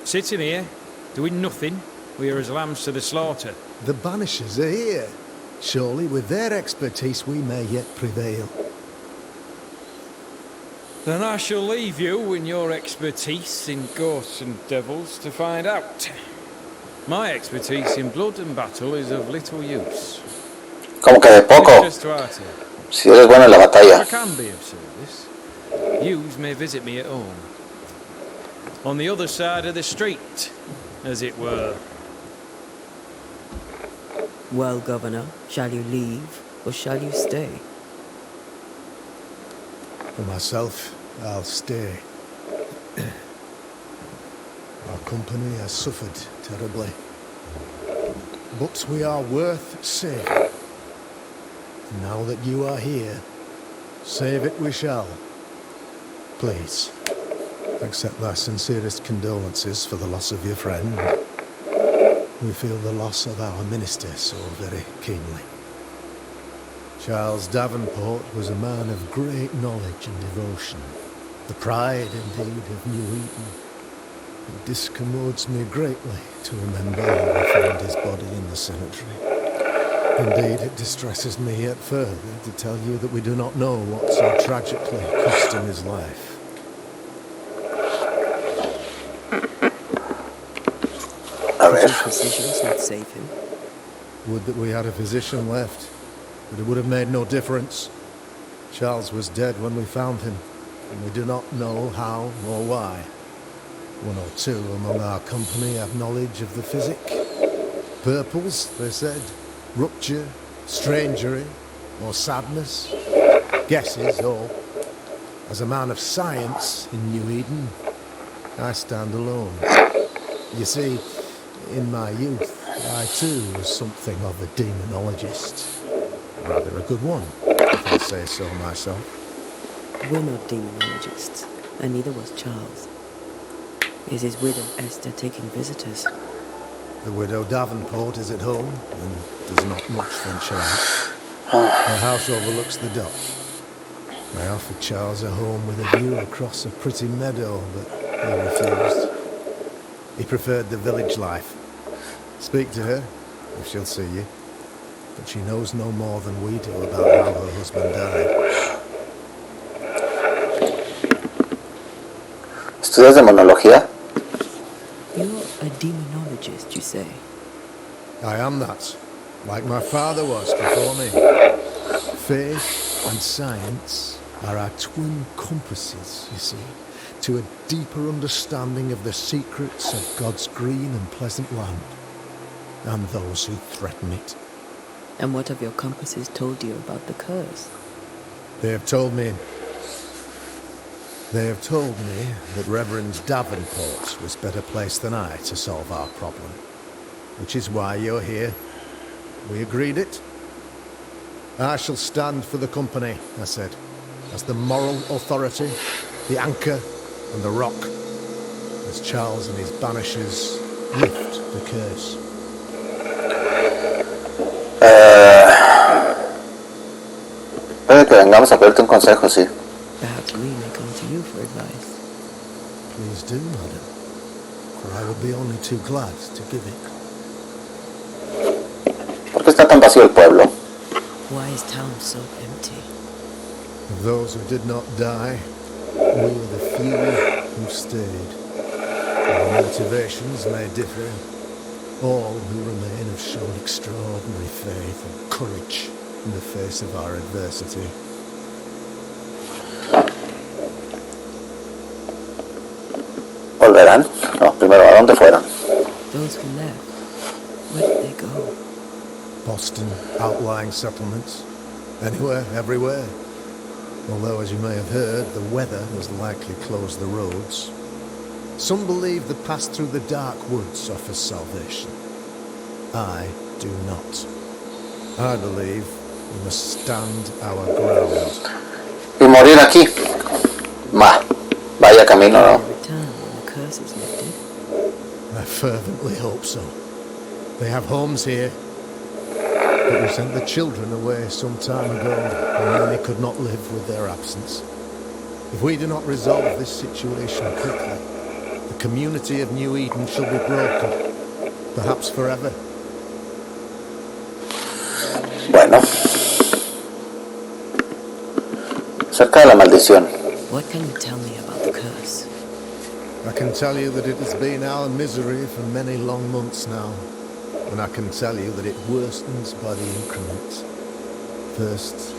Speaker 2: Sitting here, doing nothing, we are as lambs to the slaughter.
Speaker 8: the Banishers are here. Surely with their expertise we may yet prevail.
Speaker 2: Then I shall leave you and your expertise in ghosts and devils to find out. My expertise in blood and battle is of little use.
Speaker 1: Como que de poco.
Speaker 2: Just to ask you,
Speaker 1: Si eres bueno en la
Speaker 2: if I
Speaker 1: batalla.
Speaker 2: can be of service, yous may visit me at home. On the other side of the street, as it were.
Speaker 3: Well, Governor, shall you leave or shall you stay?
Speaker 8: For myself, I'll stay. Our company has suffered terribly. But we are worth saving. Now that you are here, save it we shall. Please, accept my sincerest condolences for the loss of your friend. We feel the loss of our minister so very keenly. Charles Davenport was a man of great knowledge and devotion, the pride indeed of New Eden. It discommodes me greatly to remember how we found his body in the cemetery. Indeed, it distresses me yet further to tell you that we do not know what so tragically cost him his life.
Speaker 1: A ver.
Speaker 3: Did physicians not save him?
Speaker 8: Would that we had a physician left, but it would have made no difference. Charles was dead when we found him, and we do not know how or why. One or two among our company have knowledge of the physic. Purples, they said. Rupture, strangery, or sadness. Guesses, all. As a man of science in New Eden, I stand alone. You see, in my youth, I too was something of a demonologist. Rather a good one, if I say so myself.
Speaker 3: We're not demonologists, and neither was Charles. Is his widow Esther taking visitors?
Speaker 8: The widow Davenport is at home, and does not much venture out. Her house overlooks the dock. I offered Charles a home with a view across a pretty meadow, but he refused. He preferred the village life. Speak to her, if she'll see you. But she knows no more than we do about how her husband died.
Speaker 1: ¿Estudias demonología?
Speaker 3: You're a demonologist, you say?
Speaker 8: I am that, like my father was before me. Faith and science are our twin compasses, you see, to a deeper understanding of the secrets of God's green and pleasant land, and those who threaten it.
Speaker 3: And what have your compasses told you about the curse?
Speaker 8: They have told me that Reverend Davenport was better placed than I to solve our problem. Which is why you're here. We agreed it. I shall stand for the company, I said, as the moral authority, the anchor and the rock, as Charles and his banishers lift the curse.
Speaker 1: Puede que vengamos a pedirte un consejo, sí.
Speaker 3: Perhaps we may come to you for advice.
Speaker 8: Please do, madam, for I would be only too glad to give it.
Speaker 1: ¿Por qué está tan vacío el pueblo?
Speaker 3: Why is town so empty?
Speaker 8: Of those who did not die, we were the few who stayed. Our motivations may differ. All who remain have shown extraordinary faith and courage in the face of our adversity.
Speaker 1: ¿Volverán? No, primero, ¿a dónde fueron?
Speaker 3: Those who left, where did they go?
Speaker 8: Boston, outlying settlements. Anywhere, everywhere. Although, as you may have heard, the weather has likely closed the roads. Some believe the path through the dark woods offers salvation. I do not. I believe we must stand our ground.
Speaker 1: Y morir aquí. Vaya camino, ¿no?
Speaker 3: Return when the curse is lifted.
Speaker 8: I fervently hope so. They have homes here. But we sent the children away some time ago, and many could not live with their absence. If we do not resolve this situation quickly, the community of New Eden shall be broken, perhaps forever.
Speaker 1: Bueno. Acerca de la maldición.
Speaker 3: What can you tell me about the curse?
Speaker 8: I can tell you that it has been our misery for many long months now, and I can tell you that it worsens by the increment. First,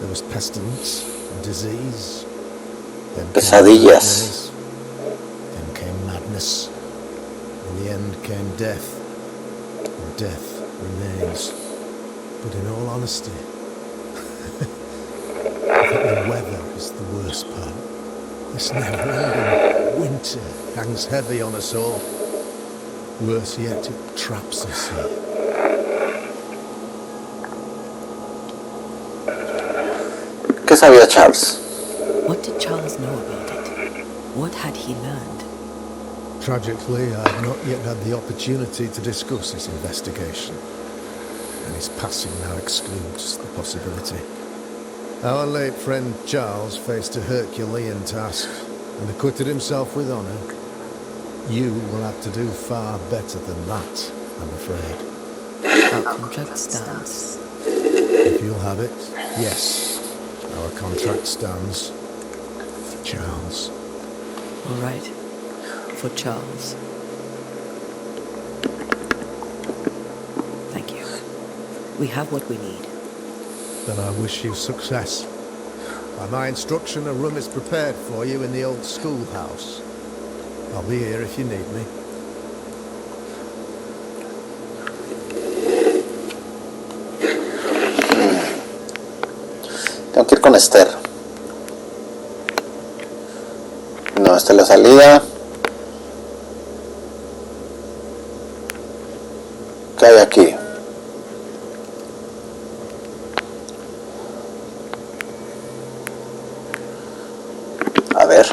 Speaker 8: there was pestilence and disease. Then
Speaker 1: Pesadillas.
Speaker 8: Then came madness. In the end came death. And death remains. But in all honesty, I think the weather is the worst part. This never-ending winter hangs heavy on us all. Worse yet, it traps us here.
Speaker 1: ¿Qué sabía Charles?
Speaker 3: What did Charles know about it? What had he learned?
Speaker 8: Tragically, I have not yet had the opportunity to discuss this investigation, and his passing now excludes the possibility. Our late friend Charles faced a Herculean task and acquitted himself with honour. You will have to do far better than that, I'm afraid.
Speaker 3: Our contract stands.
Speaker 8: If you'll have it, yes, our contract stands. For Charles.
Speaker 3: All right. For Charles. Thank you. We have what we need.
Speaker 8: Then I wish you success. By my instruction, a room is prepared for you in the old schoolhouse. I'll be here if you need me.
Speaker 1: Tengo que ir con Esther. No, esta es la salida. ¿Qué hay aquí? A ver.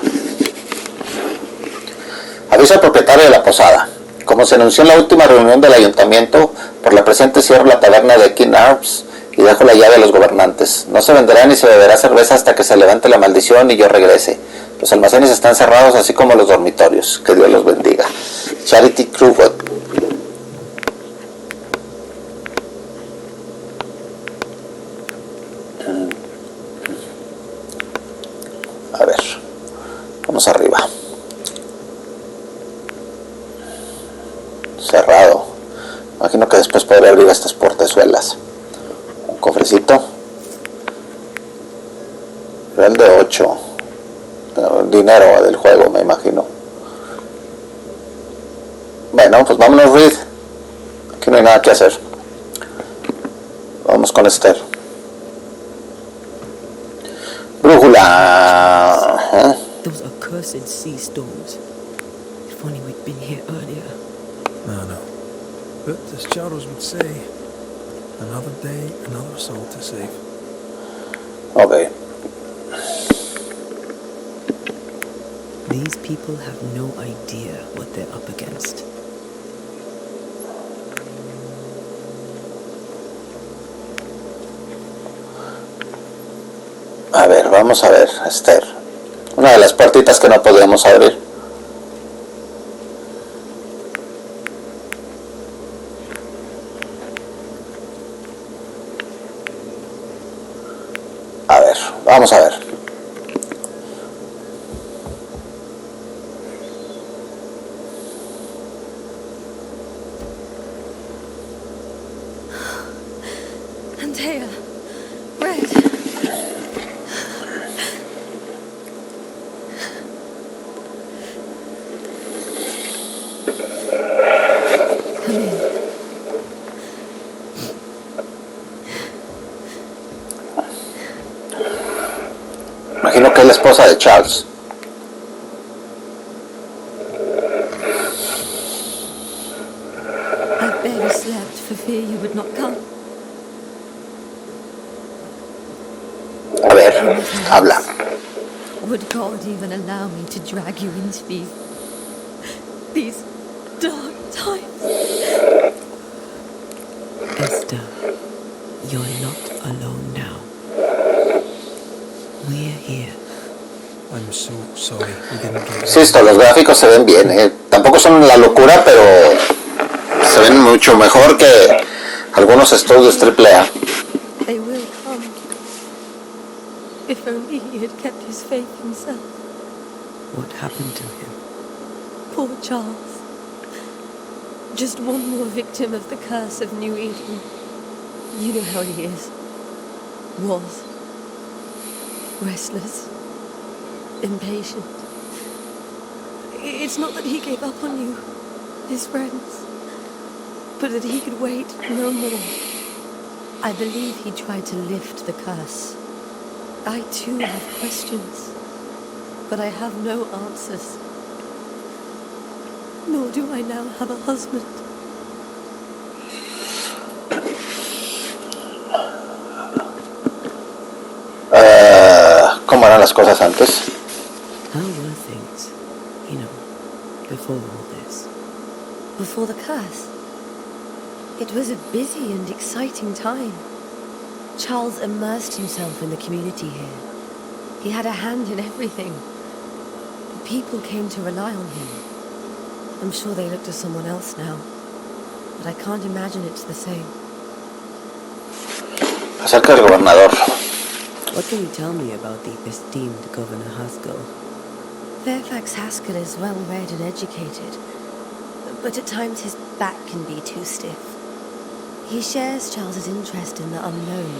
Speaker 1: Aviso al propietario de la posada. Como se anunció en la última reunión del ayuntamiento, por la presente cierro la taberna de King Arms y dejo la llave a los gobernantes. No se venderá ni se beberá cerveza hasta que se levante la maldición y yo regrese. Los almacenes están cerrados, así como los dormitorios. Que Dios los bendiga. Charity Crewwood. A ver, vamos arriba. Cerrado. Imagino que después podré abrir estas portezuelas. Un cofrecito. Nivel de 8. Dinero del juego, me imagino. Bueno, pues vámonos, Reed. Aquí no hay nada que hacer. Vamos con Esther. Brújula.
Speaker 3: Those accursed sea storms. If only we'd been here earlier.
Speaker 4: No. But as Charles would say, another day, another soul to save.
Speaker 1: Ok.
Speaker 3: These people have no idea what they're up against.
Speaker 1: A ver, vamos a ver, Esther. Una de las puertitas que no podíamos abrir. A ver, vamos a ver.
Speaker 10: Antea, Red.
Speaker 3: Come in.
Speaker 1: Imagino que es la esposa de Charles.
Speaker 10: I barely slept for fear you would not come.
Speaker 1: A ver, habla.
Speaker 10: Would God even allow me to drag you into these dark times?
Speaker 3: Esther, you're not alone now. We're here.
Speaker 4: I'm so sorry we didn't get
Speaker 1: Insisto, los gráficos se ven bien. Tampoco son la locura, pero se ven mucho mejor que algunos estudios AAA.
Speaker 10: They will come. If only he had kept his faith himself.
Speaker 3: What happened to him?
Speaker 10: Poor Charles. Just one more victim of the curse of New Eden. You know how he is. Was. Restless. Impatient. It's not that he gave up on you, his friends, but that he could wait no more. I believe he tried to lift the curse. I too have questions, but I have no answers. Nor do I now have a husband.
Speaker 1: ¿Cómo eran las cosas antes?
Speaker 3: How were things, before all this?
Speaker 10: Before the curse, it was a busy and exciting time. Charles immersed himself in the community here. He had a hand in everything. The people came to rely on him. I'm sure they look to someone else now, but I can't imagine it's the same.
Speaker 1: Acerca del gobernador.
Speaker 3: What can you tell me about the esteemed Governor Haskell?
Speaker 10: Fairfax Haskell is well read and educated, but at times his back can be too stiff. He shares Charles's interest in the unknown,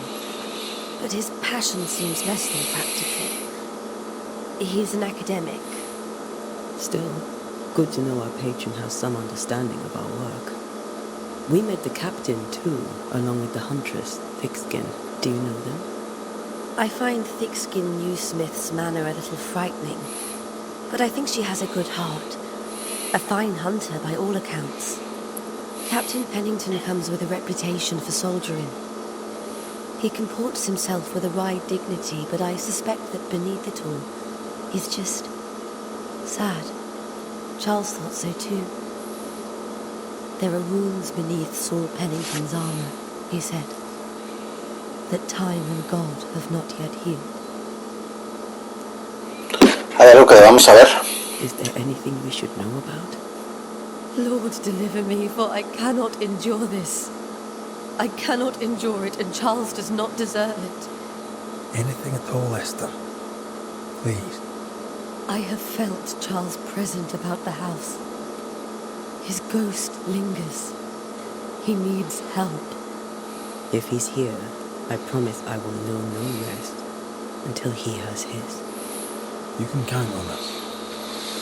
Speaker 10: but his passion seems less than practical. He's an academic.
Speaker 3: Still, Good to know our patron has some understanding of our work. We met the captain, too, along with the huntress, Thickskin. Do you know them?
Speaker 10: I find Thickskin Newsmith's manner a little frightening, but I think she has a good heart. A fine hunter by all accounts. Captain Pennington comes with a reputation for soldiering. He comports himself with a wide dignity, but I suspect that beneath it all, he's just sad. Charles thought so too. There are wounds beneath Saul Pennington's armor, he said, that time and God have not yet healed.
Speaker 1: Hay algo que vamos a ver.
Speaker 3: Is there anything we should know about?
Speaker 10: Lord, deliver me, for I cannot endure this. I cannot endure it, and Charles does not deserve it.
Speaker 4: Anything at all, Esther. Please.
Speaker 10: I have felt Charles' present about the house. His ghost lingers. He needs help.
Speaker 3: If he's here, I promise I will know no rest until he has his.
Speaker 4: You can count on us.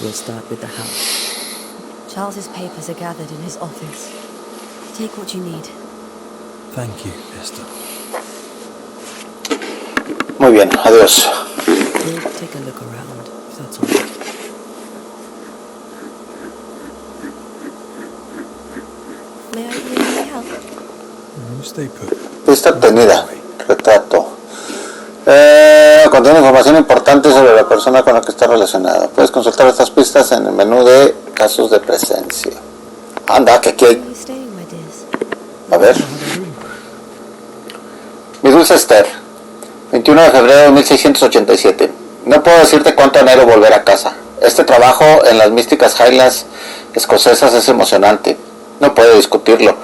Speaker 3: We'll start with the house.
Speaker 10: Charles's papers are gathered in his office. Take what you need.
Speaker 4: Thank you, Esther.
Speaker 1: Muy bien, adiós.
Speaker 3: We'll take a look around, if that's all right.
Speaker 10: May I need any help?
Speaker 4: You stay put.
Speaker 1: Pista obtenida. Retrato. Contiene información importante sobre la persona con la que está relacionado. Puedes consultar estas pistas en el menú de casos de presencia. Anda, que aquí
Speaker 10: Where
Speaker 1: hay.
Speaker 10: are you staying, my dears?
Speaker 1: A ver. Mi dulce Esther, 21 de febrero de 1687. No puedo decirte cuánto anhelo volver a casa. Este trabajo en las místicas Highlands escocesas es emocionante. No puedo discutirlo,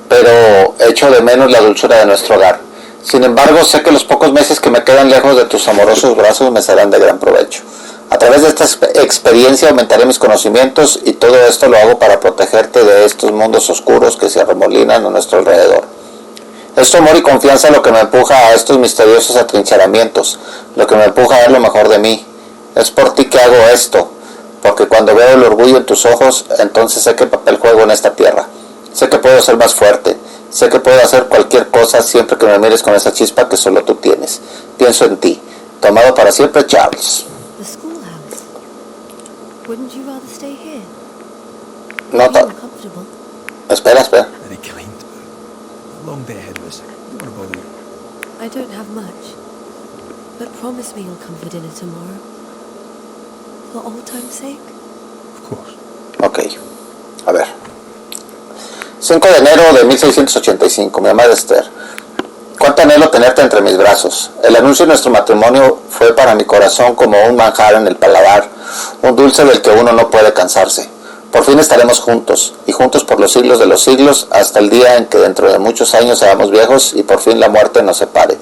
Speaker 1: pero echo de menos la dulzura de nuestro hogar. Sin embargo, sé que los pocos meses que me quedan lejos de tus amorosos brazos me serán de gran provecho. A través de esta experiencia aumentaré mis conocimientos y todo esto lo hago para protegerte de estos mundos oscuros que se arremolinan a nuestro alrededor. Es tu amor y confianza lo que me empuja a estos misteriosos atrincheramientos, lo que me empuja a dar lo mejor de mí. Es por ti que hago esto, porque cuando veo el orgullo en tus ojos, entonces sé qué papel juego en esta tierra. Sé que puedo ser más fuerte. Sé que puedo hacer cualquier cosa siempre que me mires con esa chispa que solo tú tienes. Pienso en ti. Tomado para siempre, Charles.
Speaker 10: The schoolhouse. Wouldn't you rather stay here?
Speaker 1: No,
Speaker 10: More comfortable.
Speaker 1: espera.
Speaker 4: Very kind, but a long day ahead of us. Don't want to bother you.
Speaker 10: I don't have much. But promise me you'll come for dinner tomorrow. For old time's sake.
Speaker 4: Of course.
Speaker 1: Ok. A ver. 5 de enero de 1685, mi amada Esther. Cuánto anhelo tenerte entre mis brazos. El anuncio de nuestro matrimonio fue para mi corazón como un manjar en el paladar, un dulce del que uno no puede cansarse. Por fin estaremos juntos, y juntos por los siglos de los siglos, hasta el día en que dentro de muchos años seamos viejos y por fin la muerte nos separe.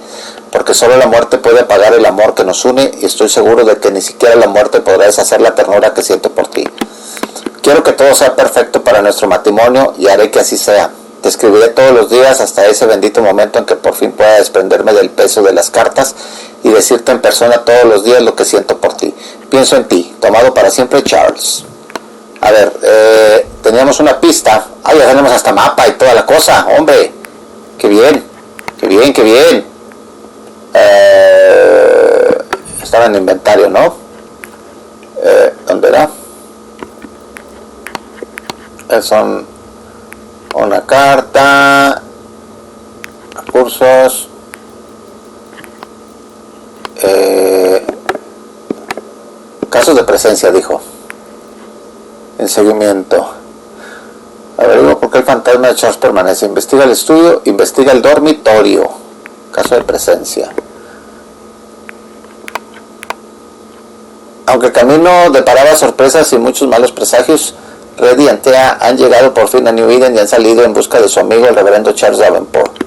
Speaker 1: Porque solo la muerte puede apagar el amor que nos une, y estoy seguro de que ni siquiera la muerte podrá deshacer la ternura que siento por ti. Quiero que todo sea perfecto para nuestro matrimonio y haré que así sea. Te escribiré todos los días hasta ese bendito momento en que por fin pueda desprenderme del peso de las cartas y decirte en persona todos los días lo que siento por ti. Pienso en ti. Tomado para siempre, Charles. A ver, teníamos una pista. Ah, ya tenemos hasta mapa y toda la cosa. Hombre, qué bien. Estaba en inventario, ¿no? ¿Dónde era? Son una carta, recursos, casos de presencia, dijo. En seguimiento. Averigua por qué el fantasma de Charles permanece. Investiga el estudio, investiga el dormitorio. Caso de presencia. Aunque el camino deparaba sorpresas y muchos malos presagios, Red y Antea han llegado por fin a New Eden y han salido en busca de su amigo el reverendo Charles Davenport.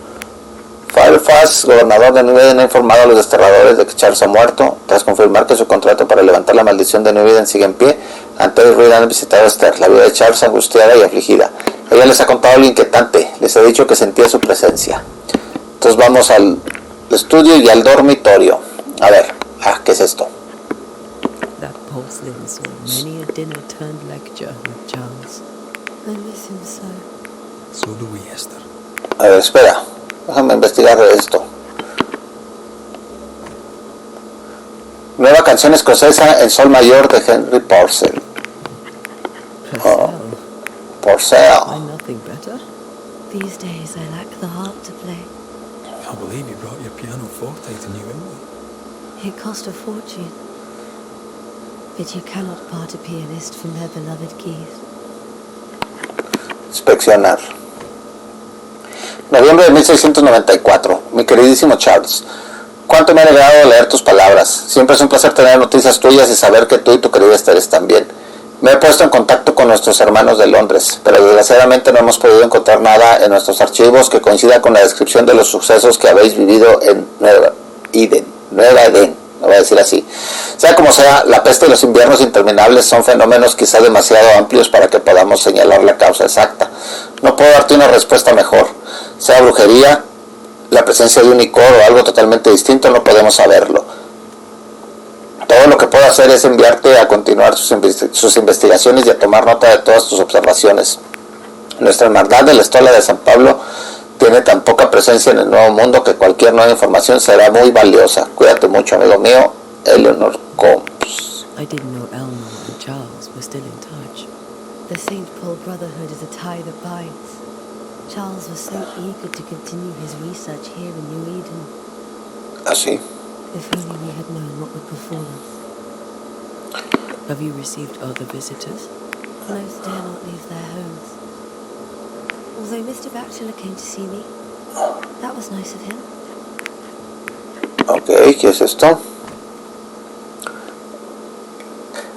Speaker 1: Fairfax, gobernador de New Eden, ha informado a los desterradores de que Charles ha muerto. Tras confirmar que su contrato para levantar la maldición de New Eden sigue en pie, Antea y Reed han visitado a Esther, la viuda de Charles, angustiada y afligida. Ella les ha contado algo inquietante, les ha dicho que sentía su presencia. Entonces vamos al estudio y al dormitorio. A ver, ¿qué es esto?
Speaker 3: That porcelain saw many a dinner turned lecture with Charles.
Speaker 10: I miss him so.
Speaker 4: So do we, Esther.
Speaker 1: A ver, espera. Déjame investigar esto. Nueva canción escocesa en sol mayor de Henry Purcell.
Speaker 3: Purcell?
Speaker 1: Purcell.
Speaker 3: Find nothing better?
Speaker 10: These days I lack the heart to play.
Speaker 4: I can't believe you brought your pianoforte to New England.
Speaker 10: It cost a fortune. But you cannot part a pianist from their beloved keys.
Speaker 1: Inspeccionar. Noviembre de 1694. Mi queridísimo Charles, cuánto me ha alegrado leer tus palabras. Siempre es un placer tener noticias tuyas y saber que tú y tu querida Esther están bien. Me he puesto en contacto con nuestros hermanos de Londres, pero desgraciadamente no hemos podido encontrar nada en nuestros archivos que coincida con la descripción de los sucesos que habéis vivido en Nueva Eden, no voy a decir así. Sea como sea, la peste y los inviernos interminables son fenómenos quizá demasiado amplios para que podamos señalar la causa exacta. No puedo darte una respuesta mejor. Sea brujería, la presencia de un licor o algo totalmente distinto, no podemos saberlo. Todo lo que puedo hacer es enviarte a continuar sus investigaciones y a tomar nota de todas tus observaciones. Nuestra hermandad de la Estola de San Pablo tiene tan poca presencia en el Nuevo Mundo que cualquier nueva información será muy valiosa. Cuídate mucho, amigo mío, Eleanor Combs.
Speaker 3: I didn't know Elmo and Charles were still in touch.
Speaker 10: The St. Paul Brotherhood is a tie that binds. Charles was so eager to continue his research here in New Eden.
Speaker 1: Así.
Speaker 10: If only we had known what would befall us.
Speaker 3: Have you received other visitors?
Speaker 10: Most dare not leave their homes. Although Mr. Bachelor came to see me, that was nice of him.
Speaker 1: Ok, ¿qué es esto?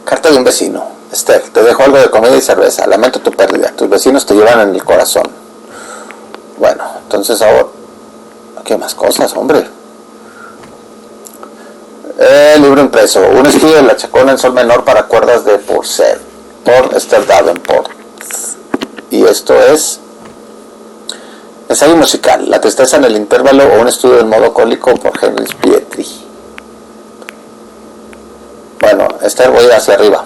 Speaker 1: Carta de un vecino. Esther, te dejo algo de comida y cerveza. Lamento tu pérdida. Tus vecinos te llevan en el corazón. Bueno, entonces ahora... ¿Qué más cosas, hombre? Libro impreso. Un estudio de la chacona en sol menor para cuerdas de Purcell. Por Esther Davenport. Y esto es... Ensayo musical. La tristeza en el intervalo o un estudio del modo cólico por Henry Pietri. Bueno, Esther, voy hacia arriba.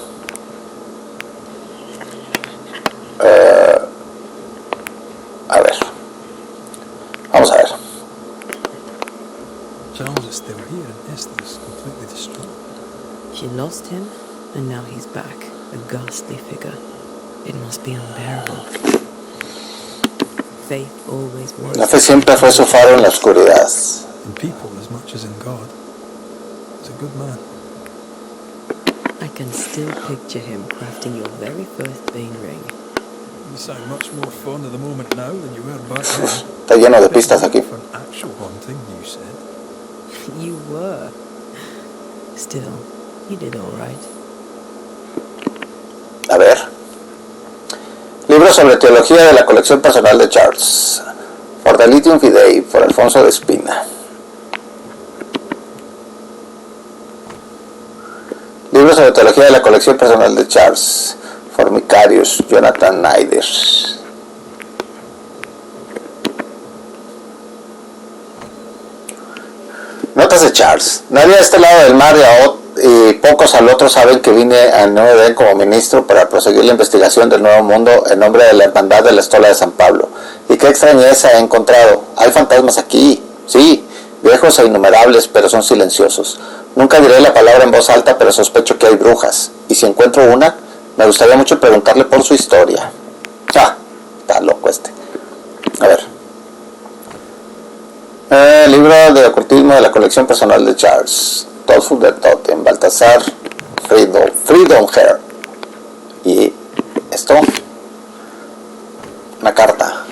Speaker 1: A ver. Vamos a ver.
Speaker 4: Charles is still here and Esther's completely distraught.
Speaker 3: She lost him, and now he's back, a ghastly figure. It must be unbearable. Faith always was.
Speaker 1: La fe siempre fue su faro en la oscuridad.
Speaker 4: In people as much as in God. He's a good man.
Speaker 3: I can still picture him crafting your very first vein ring.
Speaker 4: You sound much more fond of the moment now than you were back then.
Speaker 1: Está lleno de pistas aquí.
Speaker 4: For an actual haunting, you said.
Speaker 3: You were. Still, you did all right.
Speaker 1: A ver. Libro sobre teología de la colección personal de Charles. For the Lithium Fidei, por Alfonso de Espina. Libro sobre teología de la colección personal de Charles. Formicarius, Jonathan Naider. Notas de Charles. Nadie a este lado del mar y pocos al otro saben que vine a Nuevo Eden como ministro para proseguir la investigación del Nuevo Mundo en nombre de la hermandad de la Estola de San Pablo. Y qué extrañeza he encontrado. Hay fantasmas aquí, sí, viejos e innumerables, pero son silenciosos. Nunca diré la palabra en voz alta, pero sospecho que hay brujas. Y si encuentro una, me gustaría mucho preguntarle por su historia. Ah, está loco este. A ver. Libro de ocultismo de la colección personal de Charles. Thoughtful de Totem, Baltasar Freedom Hair. Y esto, una carta.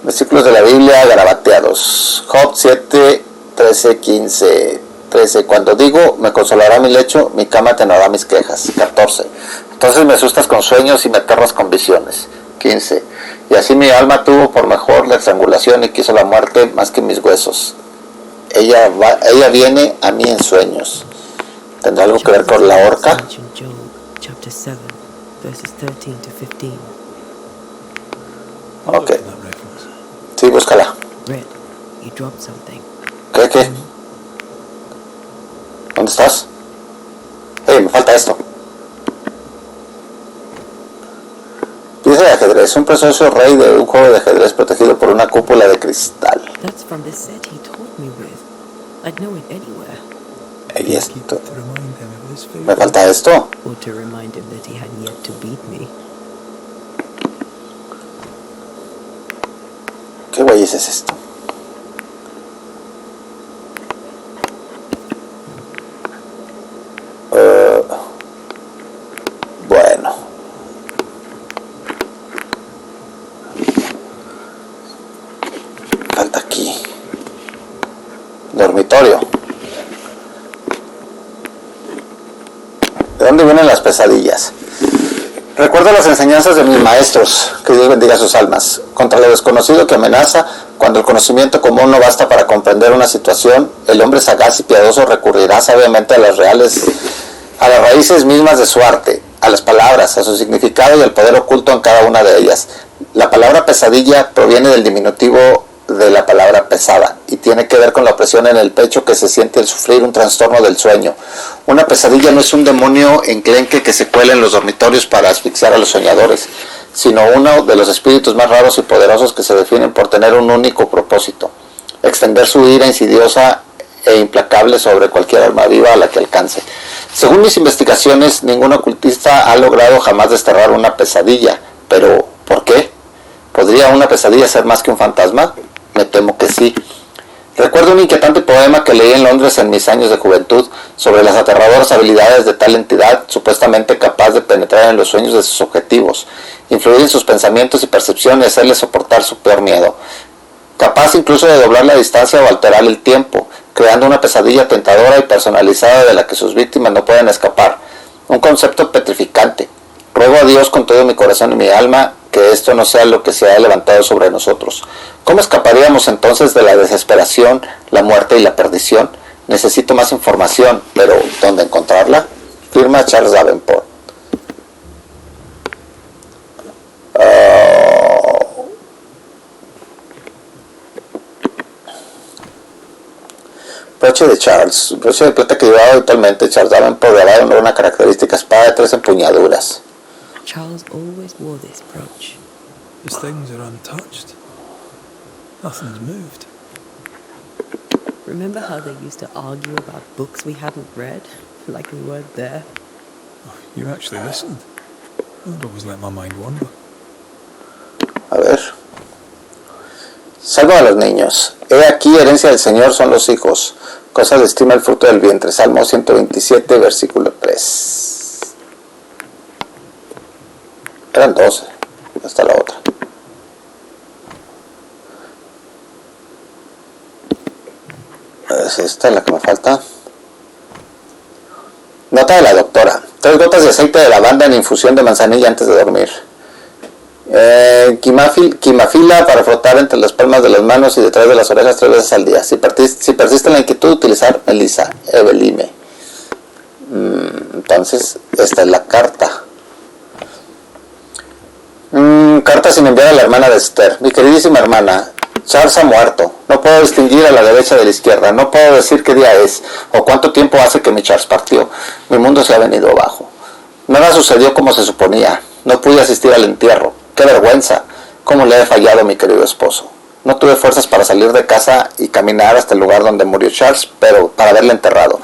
Speaker 1: Versículos de la Biblia garabateados. Job 7, 13, 15, 13. Cuando digo, me consolará mi lecho, mi cama atenuará mis quejas. 14. Entonces me asustas con sueños y me aterras con visiones. 15. Y así mi alma tuvo por mejor la estrangulación y quiso la muerte más que mis huesos. Ella viene a mí en sueños. ¿Tendrá algo que ver con la horca?
Speaker 3: Job, chapter 7, verses 13 to 15.
Speaker 1: Ok. Sí, búscala.
Speaker 3: Red, you dropped something.
Speaker 1: ¿Qué? ¿Dónde estás? Me falta falta esto. Pieza de ajedrez, un precioso rey de un juego de ajedrez protegido por una cúpula de cristal.
Speaker 3: That's from the set he taught me with. I'd know it anywhere.
Speaker 1: Y esto.
Speaker 4: To remind him of his
Speaker 1: Me
Speaker 4: favourite.
Speaker 1: falta esto.
Speaker 3: Or to remind him that he had yet to beat me.
Speaker 1: ¿Qué güeyes es esto? Bueno. Falta aquí. Dormitorio. ¿De dónde vienen las pesadillas? Recuerdo las enseñanzas de mis maestros, que Dios bendiga sus almas, contra lo desconocido que amenaza. Cuando el conocimiento común no basta para comprender una situación, el hombre sagaz y piadoso recurrirá sabiamente a las raíces mismas de su arte, a las palabras, a su significado y al poder oculto en cada una de ellas. La palabra pesadilla proviene del diminutivo de la palabra pesada y tiene que ver con la opresión en el pecho que se siente al sufrir un trastorno del sueño. Una pesadilla no es un demonio enclenque que se cuela en los dormitorios para asfixiar a los soñadores, sino uno de los espíritus más raros y poderosos que se definen por tener un único propósito: extender su ira insidiosa e implacable sobre cualquier alma viva a la que alcance. Según mis investigaciones, ningún ocultista ha logrado jamás desterrar una pesadilla. Pero, ¿por qué? ¿Podría una pesadilla ser más que un fantasma? Me temo que sí. Recuerdo un inquietante poema que leí en Londres en mis años de juventud sobre las aterradoras habilidades de tal entidad supuestamente capaz de penetrar en los sueños de sus objetivos, influir en sus pensamientos y percepciones y hacerles soportar su peor miedo. Capaz incluso de doblar la distancia o alterar el tiempo, creando una pesadilla tentadora y personalizada de la que sus víctimas no pueden escapar. Un concepto petrificante. Ruego a Dios con todo mi corazón y mi alma que esto no sea lo que se ha levantado sobre nosotros. ¿Cómo escaparíamos entonces de la desesperación, la muerte y la perdición? Necesito más información, pero ¿dónde encontrarla? Firma Charles Davenport. Broche de Charles, broche de plata que llevaba habitualmente Charles Davenport, grabado en una característica espada de 3 empuñaduras.
Speaker 3: Charles always wore this brooch.
Speaker 4: His things are untouched. Nothing's moved.
Speaker 3: Remember how they used to argue about books we hadn't read? Like we weren't there?
Speaker 4: You actually listened. I'd always let my mind wander.
Speaker 1: A ver. Salvo a los niños. He aquí, herencia del Señor son los hijos. Cosas de estima el fruto del vientre. Salmo 127, versículo 3. Eran 12. Hasta la otra. Es esta la que me falta. Nota de la doctora: 3 gotas de aceite de lavanda en infusión de manzanilla antes de dormir. Quimafila para frotar entre las palmas de las manos y detrás de las orejas 3 veces al día. Si persiste la inquietud, utilizar melisa, Evelime. Entonces, esta es la carta. Carta sin enviar a la hermana de Esther. Mi queridísima hermana, Charles ha muerto. No puedo distinguir a la derecha de la izquierda. No puedo decir qué día es o cuánto tiempo hace que mi Charles partió. Mi mundo se ha venido abajo. Nada sucedió como se suponía. No pude asistir al entierro. ¡Qué vergüenza! ¿Cómo le he fallado a mi querido esposo? No tuve fuerzas para salir de casa y caminar hasta el lugar donde murió Charles, pero para verle enterrado.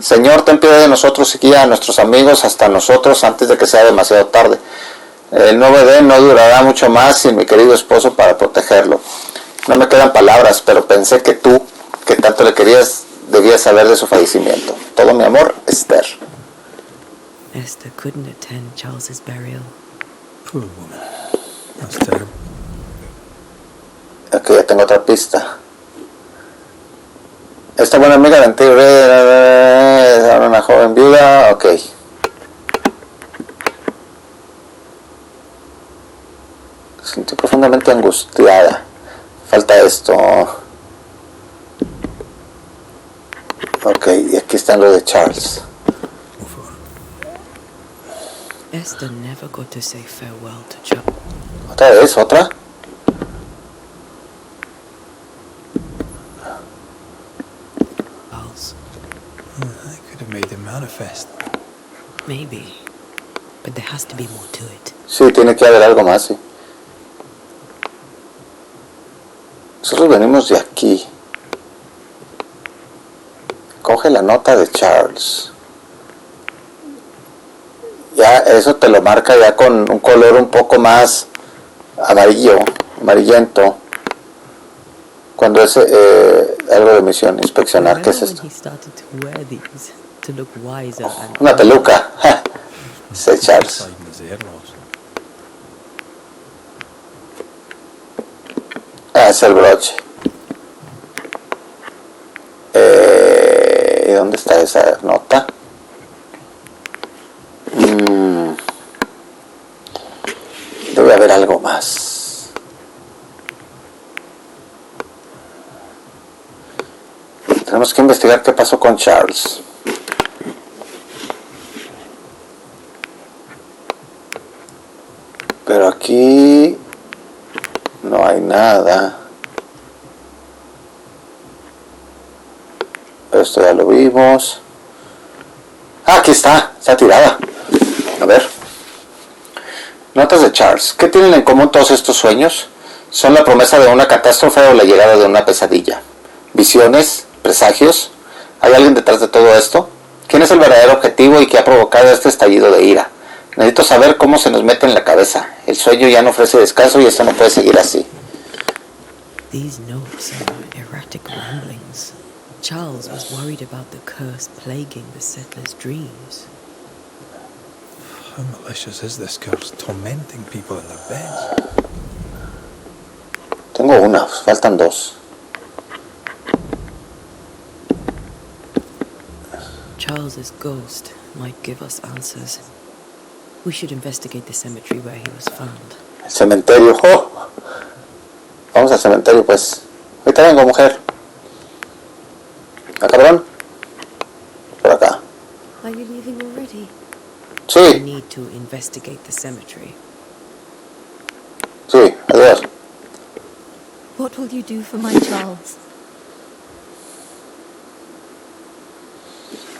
Speaker 1: Señor, ten piedad de nosotros y guía a nuestros amigos hasta nosotros antes de que sea demasiado tarde. El nuevo Edén no durará mucho más sin mi querido esposo para protegerlo. No me quedan palabras, pero pensé que tú, que tanto le querías, debías saber de su fallecimiento. Todo mi amor, Esther.
Speaker 3: Esther couldn't attend Charles's burial.
Speaker 4: Poor woman. That's terrible.
Speaker 1: Aquí ya tengo otra pista. Esta buena amiga de antiguo era una joven viuda. Ok. Siento profundamente angustiada. Falta esto. Ok, y aquí está lo de Charles.
Speaker 3: Esther never got to say farewell to Charles.
Speaker 1: ¿Otra vez? ¿Otra?
Speaker 4: I could have made him manifest.
Speaker 3: Maybe. But there has to be more to it.
Speaker 1: Sí, tiene que haber algo más, sí. Nosotros venimos de aquí. Coge la nota de Charles. Ya eso te lo marca ya con un color un poco más amarillo, amarillento. Cuando es algo de misión, inspeccionar. ¿Qué es esto? Una peluca. Dice Charles. Ah, es el broche. ¿Y dónde está esa nota? Debe haber algo más. Tenemos que investigar qué pasó con Charles. Pero aquí no hay nada. Esto ya lo vimos. Ah, aquí está tirada. A ver. Notas de Charles. ¿Qué tienen en común todos estos sueños? ¿Son la promesa de una catástrofe o la llegada de una pesadilla? ¿Visiones? ¿Presagios? ¿Hay alguien detrás de todo esto? ¿Quién es el verdadero objetivo y qué ha provocado este estallido de ira? Necesito saber cómo se nos mete en la cabeza. El sueño ya no ofrece descanso y esto no puede seguir así.
Speaker 3: These notes are erratic ramblings. Charles was worried about the curse plaguing the settlers' dreams.
Speaker 4: How malicious is this curse, tormenting people in their beds?
Speaker 1: Tengo una, faltan dos.
Speaker 3: Charles's ghost might give us answers. We should investigate the cemetery where he was found.
Speaker 1: El cementerio. ¡Oh! Vamos al cementerio, pues. Ahorita vengo, mujer. ¿Ah, cabrón? Por acá.
Speaker 10: Are you leaving already?
Speaker 3: We
Speaker 1: Sí,
Speaker 3: need to investigate the cemetery.
Speaker 1: sí, adiós.
Speaker 10: What will you do for my Charles?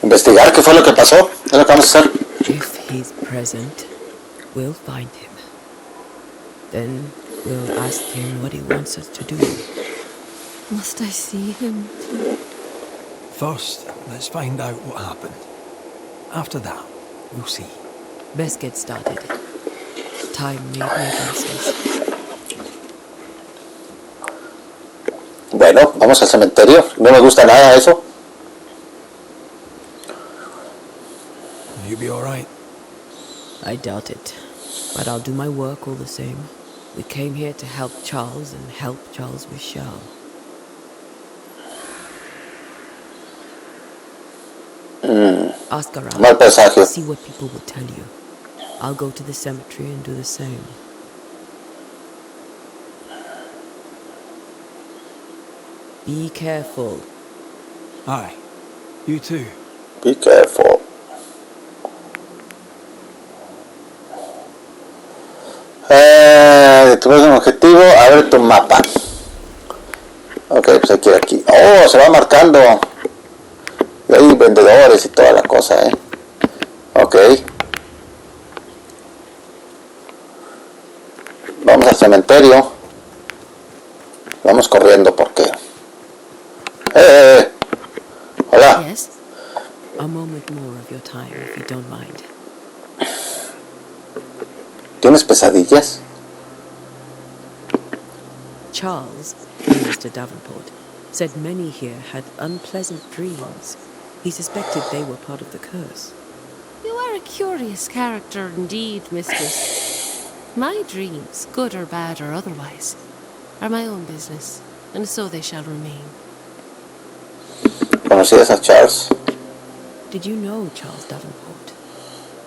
Speaker 1: Investigar qué fue lo que pasó. Es lo que vamos a hacer.
Speaker 3: If he's present, we'll find him. Then we'll ask him what he wants us to do.
Speaker 10: Must I see him too?
Speaker 4: First, let's find out what happened. After that, we'll see.
Speaker 3: Best get started. Time may be against us.
Speaker 1: Bueno, vamos al cementerio. No me gusta nada eso.
Speaker 4: You be alright?
Speaker 3: I doubt it. But I'll do my work all the same. We came here to help Charles, and help Charles we shall. Ask around.
Speaker 1: Mal presagio.
Speaker 3: See what people will tell you. I'll go to the cemetery and do the same. Be careful.
Speaker 4: Aye. You too.
Speaker 1: Be careful. Tu próximo objetivo, abre tu mapa. Ok, pues hay que ir aquí. Oh, se va marcando. Y hay vendedores y toda la cosa, Ok. Vamos al cementerio. Vamos corriendo porque... Hola.
Speaker 3: Yes? A moment more of your time, if you don't mind.
Speaker 1: ¿Tienes pesadillas?
Speaker 3: Charles, Mr. Davenport, said many here had unpleasant dreams. He suspected they were part of the curse.
Speaker 7: You are a curious character indeed, mistress. My dreams, good or bad or otherwise, are my own business, and so they shall remain.
Speaker 1: ¿Conocías a Charles?
Speaker 3: Did you know Charles Davenport?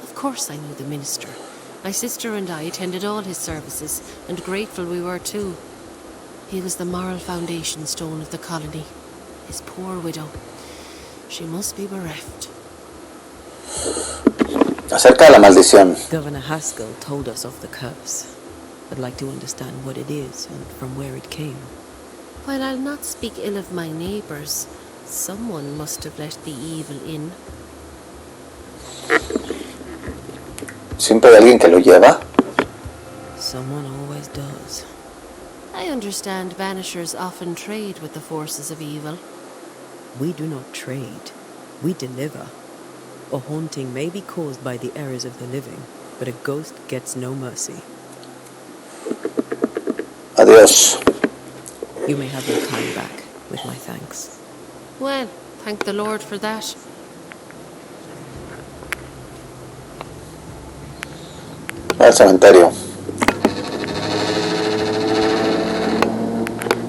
Speaker 7: Of course I knew the minister. My sister and I attended all his services, and grateful we were too. He was the moral foundation stone of the colony. His poor widow. She must be bereft.
Speaker 1: Acerca de la maldición.
Speaker 3: Governor Haskell told us of the curse. I'd like to understand what it is and from where it came.
Speaker 7: While I'll not speak ill of my neighbours, someone must have let the evil in.
Speaker 1: Siempre hay alguien que lo lleva.
Speaker 3: Someone always does.
Speaker 7: I understand banishers often trade with the forces of evil.
Speaker 3: We do not trade. We deliver. A haunting may be caused by the errors of the living, but a ghost gets no mercy.
Speaker 1: Adiós.
Speaker 3: You may have your time back, with my thanks.
Speaker 7: Well, thank the Lord for that.
Speaker 1: Al cementerio.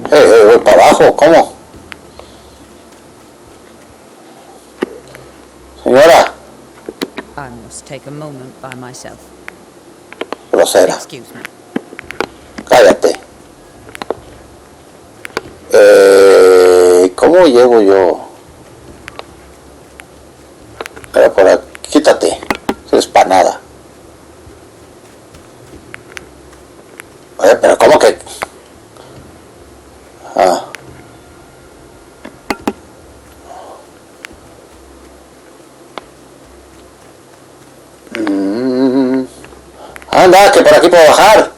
Speaker 1: Voy para abajo, ¿cómo? Señora.
Speaker 9: I must take a moment by myself.
Speaker 1: Grosera.
Speaker 9: Excuse me.
Speaker 1: Cállate. ¿Cómo llego yo? Pero por aquí, quítate. Eso es para nada. Oye, pero ¿cómo que? Anda, que por aquí puedo bajar.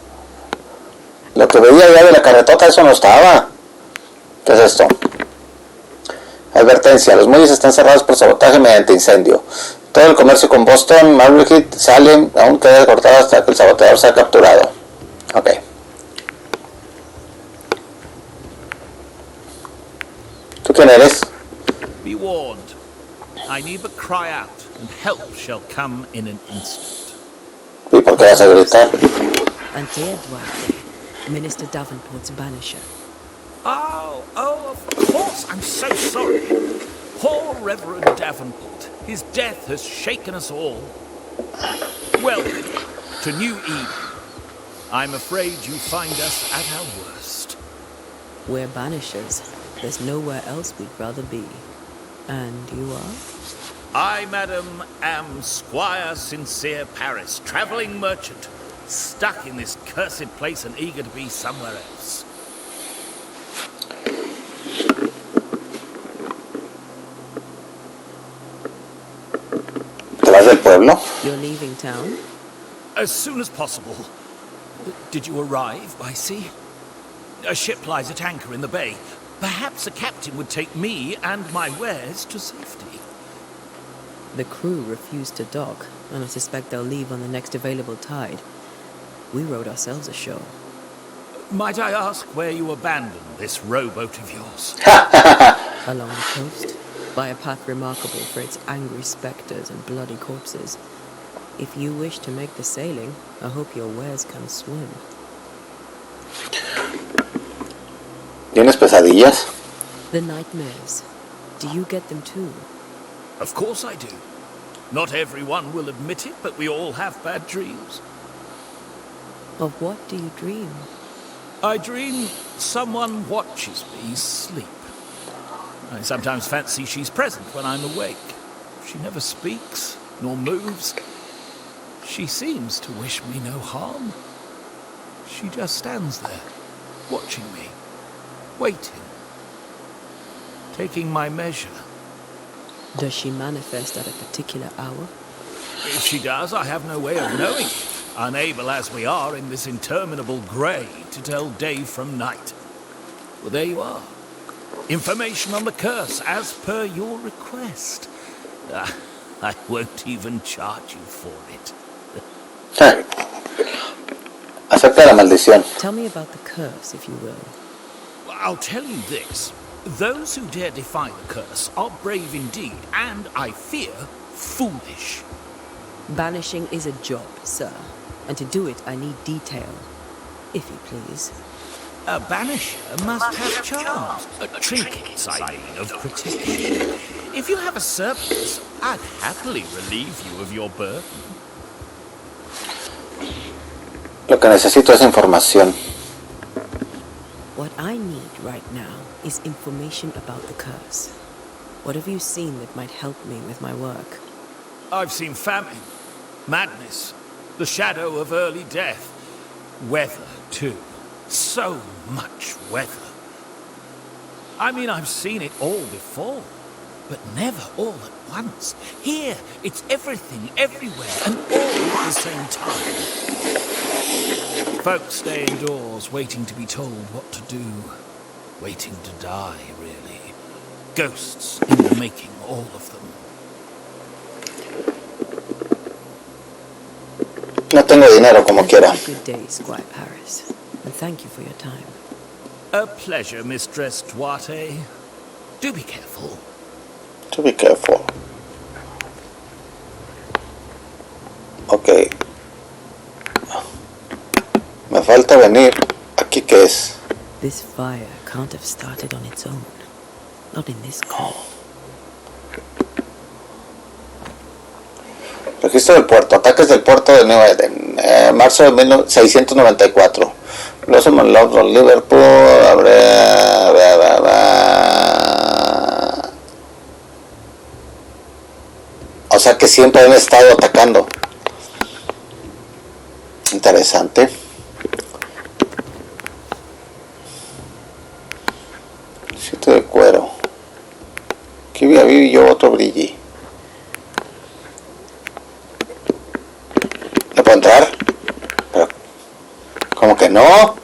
Speaker 1: Lo que veía ya de la carretota, eso no estaba. ¿Qué es esto? Advertencia, los muelles están cerrados por sabotaje mediante incendio. Todo el comercio con Boston, Marblehead, Salem, aún queda cortado hasta que el saboteador sea capturado. Ok. ¿Tú quién eres?
Speaker 11: Be warned. I need but cry out, and help shall come in an instant.
Speaker 1: ¿Y por qué vas a gritar?
Speaker 3: Ante Duarte, Minister Davenport's banisher.
Speaker 11: Oh, of course, I'm so sorry. Poor Reverend Davenport. His death has shaken us all. Welcome to New Eden. I'm afraid you find us at our worst.
Speaker 3: We're banishers. There's nowhere else we'd rather be. And you are?
Speaker 11: I, madam, am Squire Sincere Paris, travelling merchant, stuck in this cursed place and eager to be somewhere else.
Speaker 1: ¿Te vas del pueblo?
Speaker 3: You're leaving town?
Speaker 11: As soon as possible. Did you arrive by sea? A ship lies at anchor in the bay. Perhaps a captain would take me and my wares to safety.
Speaker 3: The crew refused to dock, and I suspect they'll leave on the next available tide. We rowed ourselves ashore.
Speaker 11: Might I ask where you abandoned this rowboat of yours?
Speaker 3: Along the coast, by a path remarkable for its angry spectres and bloody corpses. If you wish to make the sailing, I hope your wares can swim.
Speaker 1: ¿Tienes pesadillas?
Speaker 3: The nightmares. Do you get them too?
Speaker 11: Of course I do. Not everyone will admit it, but we all have bad dreams.
Speaker 3: Of what do you dream?
Speaker 11: I dream someone watches me sleep. I sometimes fancy she's present when I'm awake. She never speaks, nor moves. She seems to wish me no harm. She just stands there, watching me, waiting, taking my measure.
Speaker 3: Does she manifest at a particular hour?
Speaker 11: If she does, I have no way of knowing it, unable as we are in this interminable grey to tell day from night. Well, there you are. Information on the curse, as per your request. I won't even charge you for it.
Speaker 1: Acepta la maldición.
Speaker 3: Tell me about the curse, if you will.
Speaker 11: I'll tell you this. Those who dare defy the curse are brave indeed, and, I fear, foolish.
Speaker 3: Banishing is a job, sir. And to do it, I need detail. If you please.
Speaker 11: A banisher must have charms. Trinkets, I mean, of protection. If you have a surplus, I'd happily relieve you of your burden.
Speaker 1: Lo que necesito es información.
Speaker 3: What I need right now is information about the curse. What have you seen that might help me with my work?
Speaker 11: I've seen famine, madness, the shadow of early death, weather, too. So much weather. I mean, I've seen it all before. but never all at once. Here, it's everything, everywhere, and all at the same time. Folks stay indoors, waiting to be told what to do. Waiting to die, really. Ghosts in the making, all of them.
Speaker 1: No tengo dinero como quiera.
Speaker 3: Have a good day, Squire Paris, and thank you for your time.
Speaker 11: A pleasure, Mistress Duarte. Do be careful.
Speaker 1: To be careful. Ok. Me falta venir. ¿Aquí qué es?
Speaker 3: This fire can't have started on its own. Not in this cold.
Speaker 1: Registro del puerto. Ataques del puerto de New Eden. Marzo de 1694. Blossom and Love of Liverpool. O sea que siempre han estado atacando. Interesante. Sitio de cuero. Aquí vi yo otro brilli. ¿No puedo entrar? Pero, ¿cómo que no?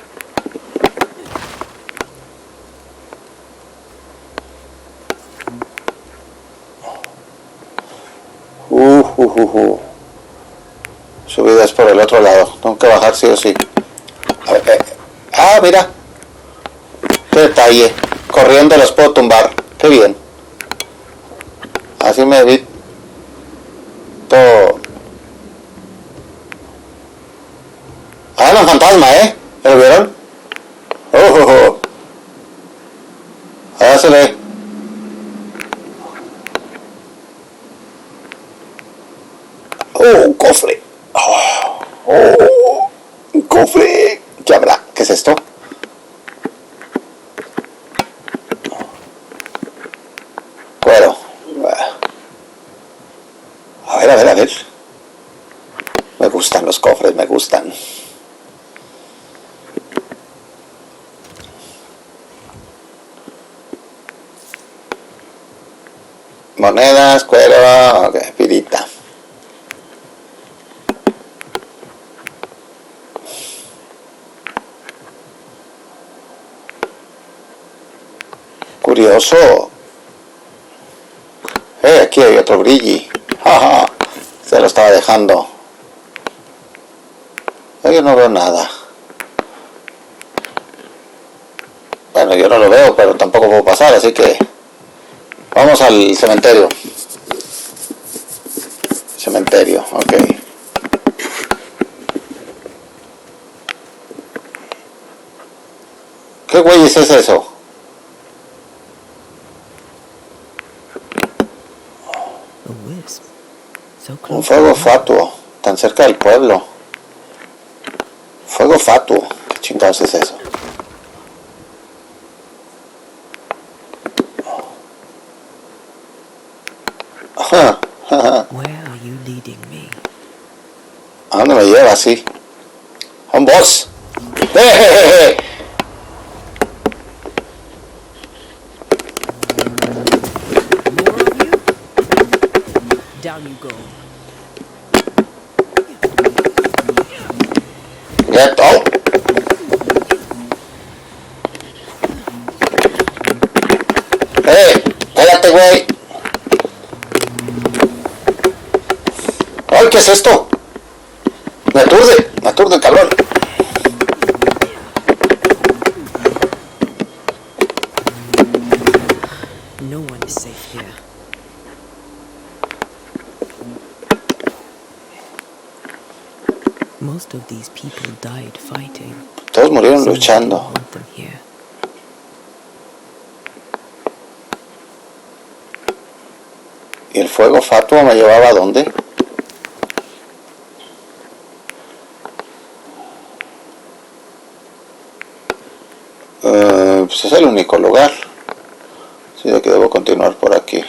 Speaker 1: Subidas por el otro lado. Tengo que bajar sí o sí. A ver, ah, mira. Qué detalle. Corriendo los puedo tumbar. Qué bien. Así me evito. Ah, no, fantasma, ¿Lo vieron? Ahora se ve. Un cofre. Un cofre. ¿Qué habrá? ¿Qué es esto? Cuero. A ver. Me gustan los cofres, me gustan. Monedas, cuero, ok, pirita. Curioso. Aquí hay otro brilli. Se lo estaba dejando. Yo no veo nada. Bueno, yo no lo veo, pero tampoco puedo pasar, así que vamos al cementerio. Cementerio, ok. ¿Qué güey es eso? Un fuego fatuo, tan cerca del pueblo. Fuego fatuo. ¿Qué chingados es eso?
Speaker 3: Where are you leading me?
Speaker 1: ¿A dónde me lleva así? ¡A un boss!
Speaker 3: Down you go.
Speaker 1: Get out. Cállate, güey. Ay, ¿qué es esto? Me aturde, cabrón.
Speaker 3: No one is safe here. Most of these people died fighting.
Speaker 1: Todos murieron luchando.
Speaker 3: Want them here.
Speaker 1: ¿Y el fuego fatuo me llevaba a dónde? Pues es el único lugar. Así de que debo continuar por aquí.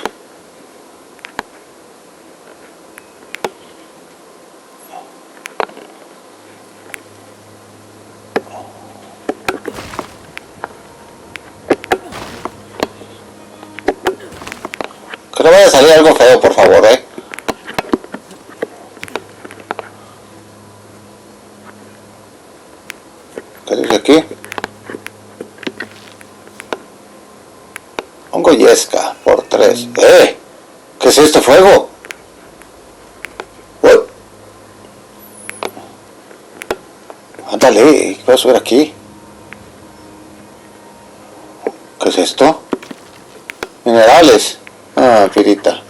Speaker 1: Pero vaya a salir algo feo, por favor, ¿Qué dice aquí? Hongo yesca por 3. ¿Qué es este fuego? Uy. Ándale, voy a subir aquí. ¿Qué es esto? Minerales. Ah, pirita.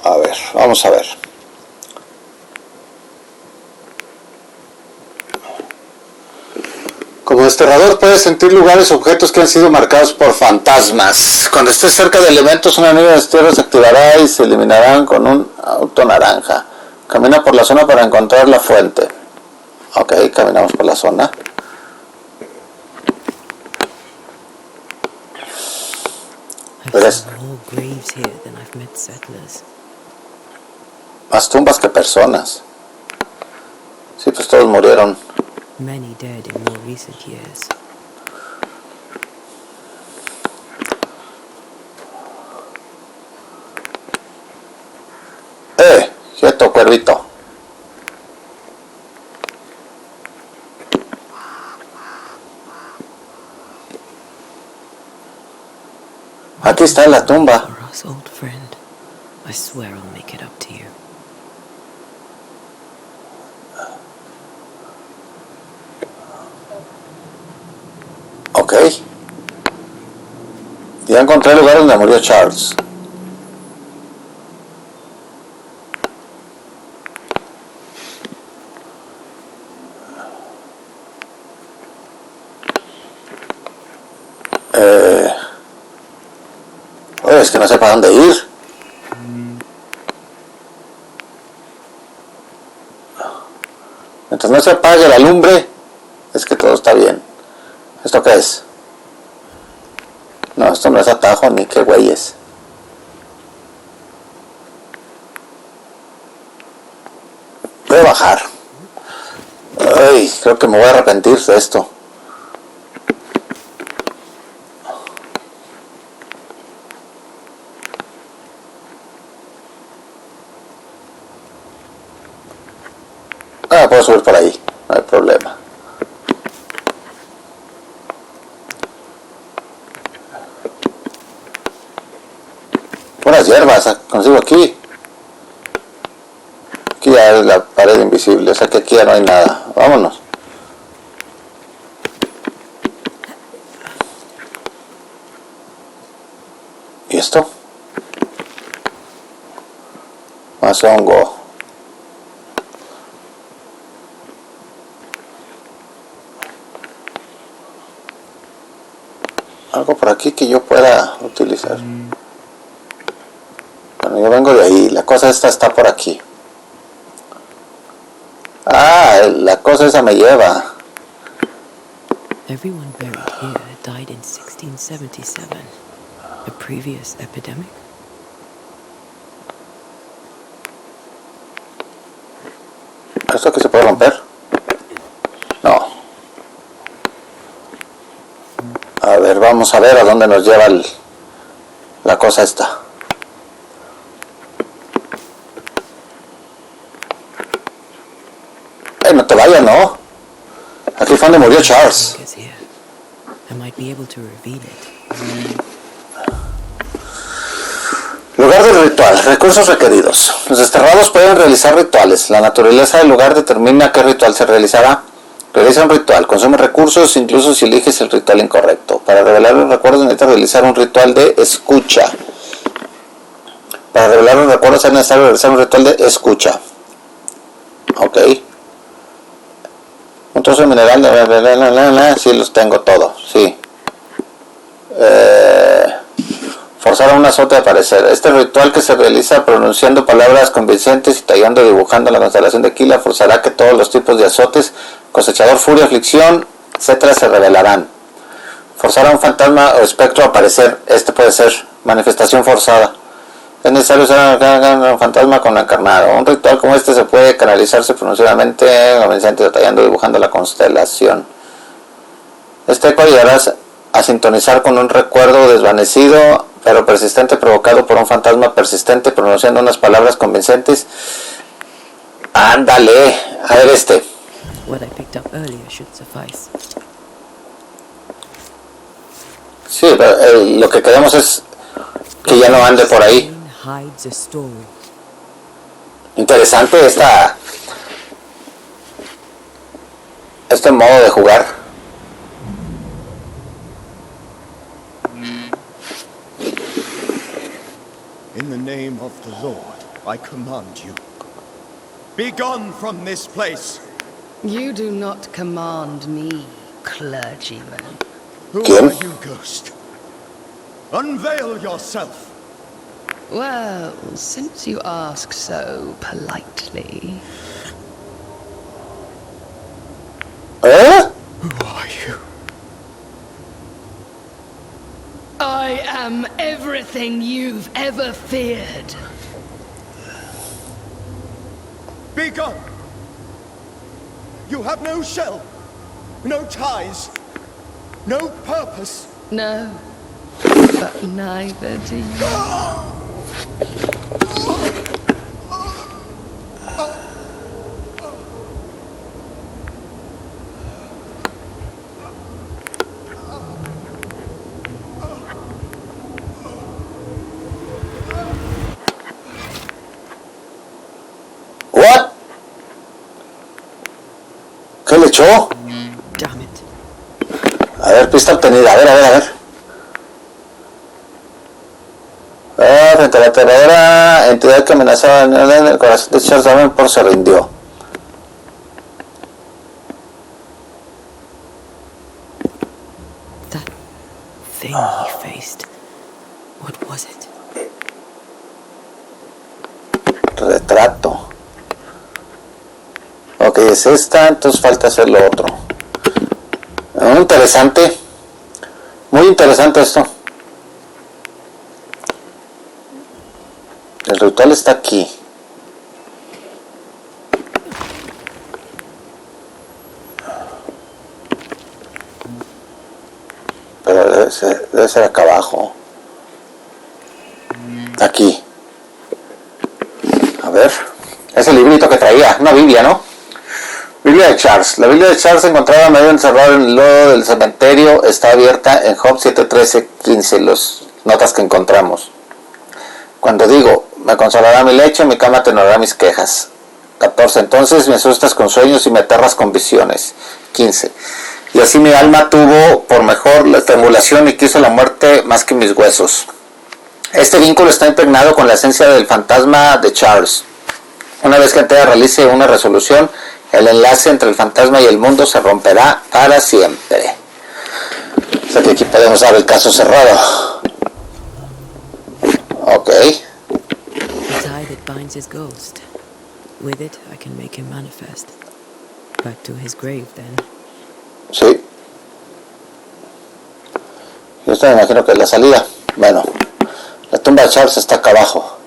Speaker 1: A ver, vamos a ver. Como desterrador puedes sentir lugares o objetos que han sido marcados por fantasmas. Cuando estés cerca de elementos, una nube de destierro se activará y se eliminarán con un auto naranja. Camina por la zona para encontrar la fuente. Ok, caminamos por la zona. Más tumbas que personas. Sí, pues todos murieron.
Speaker 3: Many dead in more recent years.
Speaker 1: Quieto, cuervito. Aquí está la tumba.
Speaker 3: Old friend, I swear I'll make it up to you.
Speaker 1: Ok. Ya encontré el lugar donde murió Charles. Es que no sé para dónde ir. Mientras no se apague la lumbre, es que todo está bien. ¿Esto qué es? No, esto no es atajo ni qué güeyes. Voy a bajar. Ay, creo que me voy a arrepentir de esto. Puedo subir por ahí, no hay problema. Buenas hierbas, consigo aquí. Aquí ya es la pared invisible, o sea que aquí ya no hay nada. Vámonos. ¿Y esto? Más hongo. Algo por aquí que yo pueda utilizar. Bueno, yo vengo de ahí. La cosa esta está por aquí. Ah, la cosa esa me lleva.
Speaker 3: Everyone buried here died in 1677. A previous epidemic?
Speaker 1: ¿Esto aquí se puede romper? No. A ver, vamos a ver a dónde nos lleva la cosa esta. No te vayas, ¿no? Aquí fue donde murió Charles. Lugar del ritual. Recursos requeridos. Los desterrados pueden realizar rituales. La naturaleza del lugar determina qué ritual se realizará. Realiza un ritual. Consume recursos incluso si eliges el ritual incorrecto. Para revelar los recuerdos necesitas realizar un ritual de escucha. Para revelar los recuerdos es necesario realizar un ritual de escucha. Ok. Un trozo de mineral. Sí, los tengo todos. Sí. Forzar a un azote a aparecer. Este ritual que se realiza pronunciando palabras convincentes y tallando o dibujando la constelación de Aquila forzará que todos los tipos de azotes, cosechador, furia, aflicción, etcétera, se revelarán. Forzar a un fantasma o espectro a aparecer. Este puede ser manifestación forzada. Es necesario usar un fantasma con encarnado. Un ritual como este se puede canalizarse pronunciadamente, convincente, detallando, dibujando la constelación. Este eco ayudará a sintonizar con un recuerdo desvanecido, pero persistente, provocado por un fantasma persistente, pronunciando unas palabras convincentes. Ándale, a ver este.
Speaker 3: What I picked up earlier should suffice.
Speaker 1: Sí, pero, lo que queremos es que ya no ande por ahí.
Speaker 3: Hides a story.
Speaker 1: Interesante este modo de jugar.
Speaker 12: In the name of the Lord, I command you. Be gone from this place.
Speaker 13: You do not command me, clergyman.
Speaker 12: Who
Speaker 1: ¿Quién?
Speaker 12: are you, ghost? Unveil yourself.
Speaker 13: Well, since you ask so politely.
Speaker 12: Who are you?
Speaker 13: I am everything you've ever feared.
Speaker 12: Be gone. You have no shell, no ties, no purpose.
Speaker 13: No, but neither do you.
Speaker 1: What? ¿Qué le echó?
Speaker 3: Damn it.
Speaker 1: A ver, pista obtenida. A ver. Frente a la aterradora entidad que amenazaba en el corazón de Charles Davenport se rindió.
Speaker 3: That thing he faced. What was it?
Speaker 1: Retrato. Ok, es esta, entonces falta hacer lo otro. Interesante. Muy interesante esto. El ritual está aquí. Pero debe ser acá abajo. Aquí. A ver. Es el librito que traía. Una Biblia, ¿no? Biblia de Charles. La Biblia de Charles se encontraba medio encerrada en el lodo del cementerio. Está abierta en Job 7:13-15. Las notas que encontramos. Cuando digo, me consolará mi lecho, mi cama atenuará mis quejas. 14. Entonces me asustas con sueños y me aterras con visiones. 15. Y así mi alma tuvo por mejor la estrangulación y quiso la muerte más que mis huesos. Este vínculo está impregnado con la esencia del fantasma de Charles. Una vez que Antea realice una resolución, el enlace entre el fantasma y el mundo se romperá para siempre. O sea que aquí podemos dar el caso cerrado. Ok.
Speaker 3: The tie that binds his ghost. With it, I can make him manifest. Back to his grave, then.
Speaker 1: Sí. Yo me imagino que es la salida. Bueno, la tumba de Charles está acá abajo.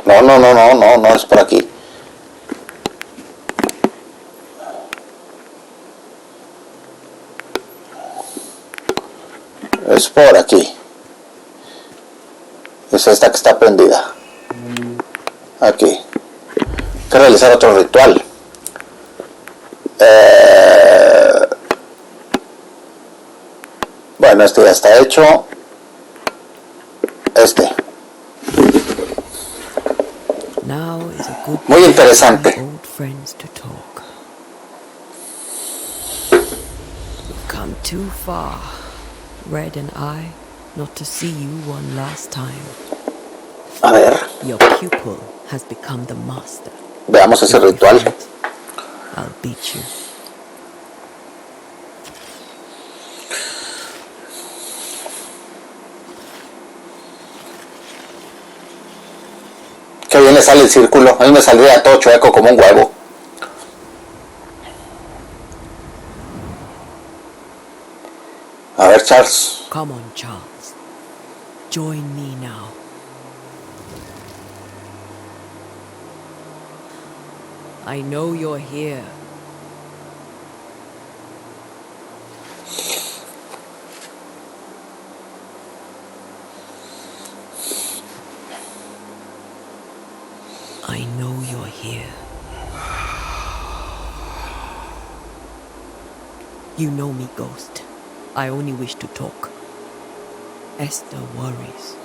Speaker 1: No, es por aquí. Es por aquí. Es esta que está prendida. Aquí. Hay que realizar otro ritual. Bueno, este ya está hecho. Este.
Speaker 3: Now is a good
Speaker 1: Muy interesante.
Speaker 3: old friends to talk. We've come too far, Red and I, not to see you one last time.
Speaker 1: A ver.
Speaker 3: Your pupil has become the master.
Speaker 1: Veamos ese ritual.
Speaker 3: I'll beat you.
Speaker 1: ¿Qué me sale el círculo. A mí me saldría todo chueco como un huevo. A ver, Charles.
Speaker 3: Come on, Charles. Join me now. I know you're here. I know you're here. You know me, Ghost. I only wish to talk. Esther worries.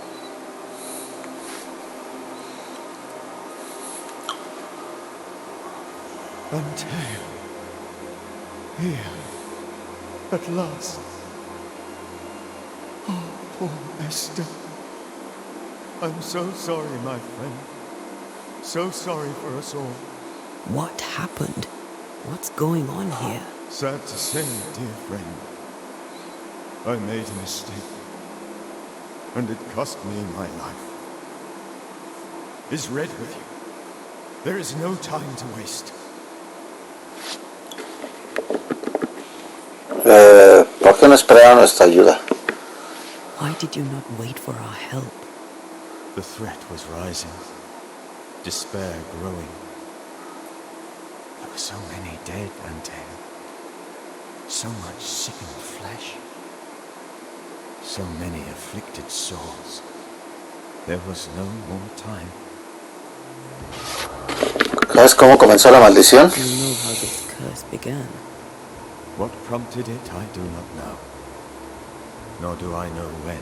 Speaker 12: Until here, at last. Oh, poor Esther. I'm so sorry, my friend. So sorry for us all.
Speaker 3: What happened? What's going on here?
Speaker 12: Sad to say, dear friend, I made a mistake, and it cost me my life. Is Red with you? There is no time to waste.
Speaker 1: ¿Por qué no esperaron nuestra ayuda?
Speaker 3: Why did you not wait for our help?
Speaker 14: The threat was rising, despair growing. There were so many dead, Ante. So much sickened flesh. So many afflicted souls. There was no more time.
Speaker 1: ¿Sabes cómo comenzó la maldición?
Speaker 3: Do you know how this curse began?
Speaker 14: What prompted it, I do not know. Nor do I know when.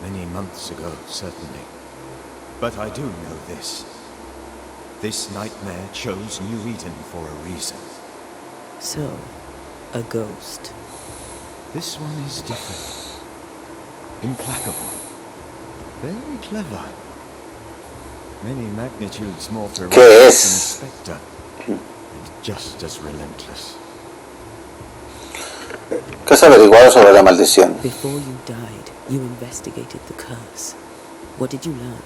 Speaker 14: Many months ago, certainly. But I do know this. This nightmare chose New Eden for a reason.
Speaker 3: So, a ghost.
Speaker 14: This one is different. Implacable. Very clever. Many magnitudes more ferocious than a spectre. And just as relentless.
Speaker 1: ¿Qué has averiguado sobre la maldición?
Speaker 3: Before you died, you investigated the curse. What did you learn?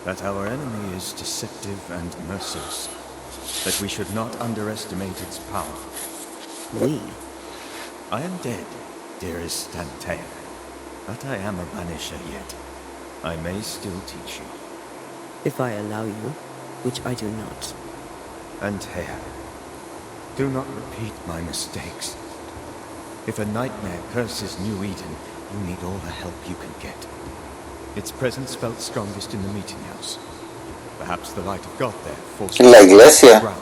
Speaker 14: That our enemy is deceptive and merciless. That we should not underestimate its power.
Speaker 3: We?
Speaker 14: I am dead, dearest Antea. But I am a banisher yet. I may still teach you.
Speaker 3: If I allow you, which I do not.
Speaker 14: Antea, do not repeat my mistakes. If a nightmare curses New Eden, you need all the help you can get. Its presence felt strongest in the meeting house. Perhaps the light of God there forced
Speaker 1: La iglesia.
Speaker 14: ground.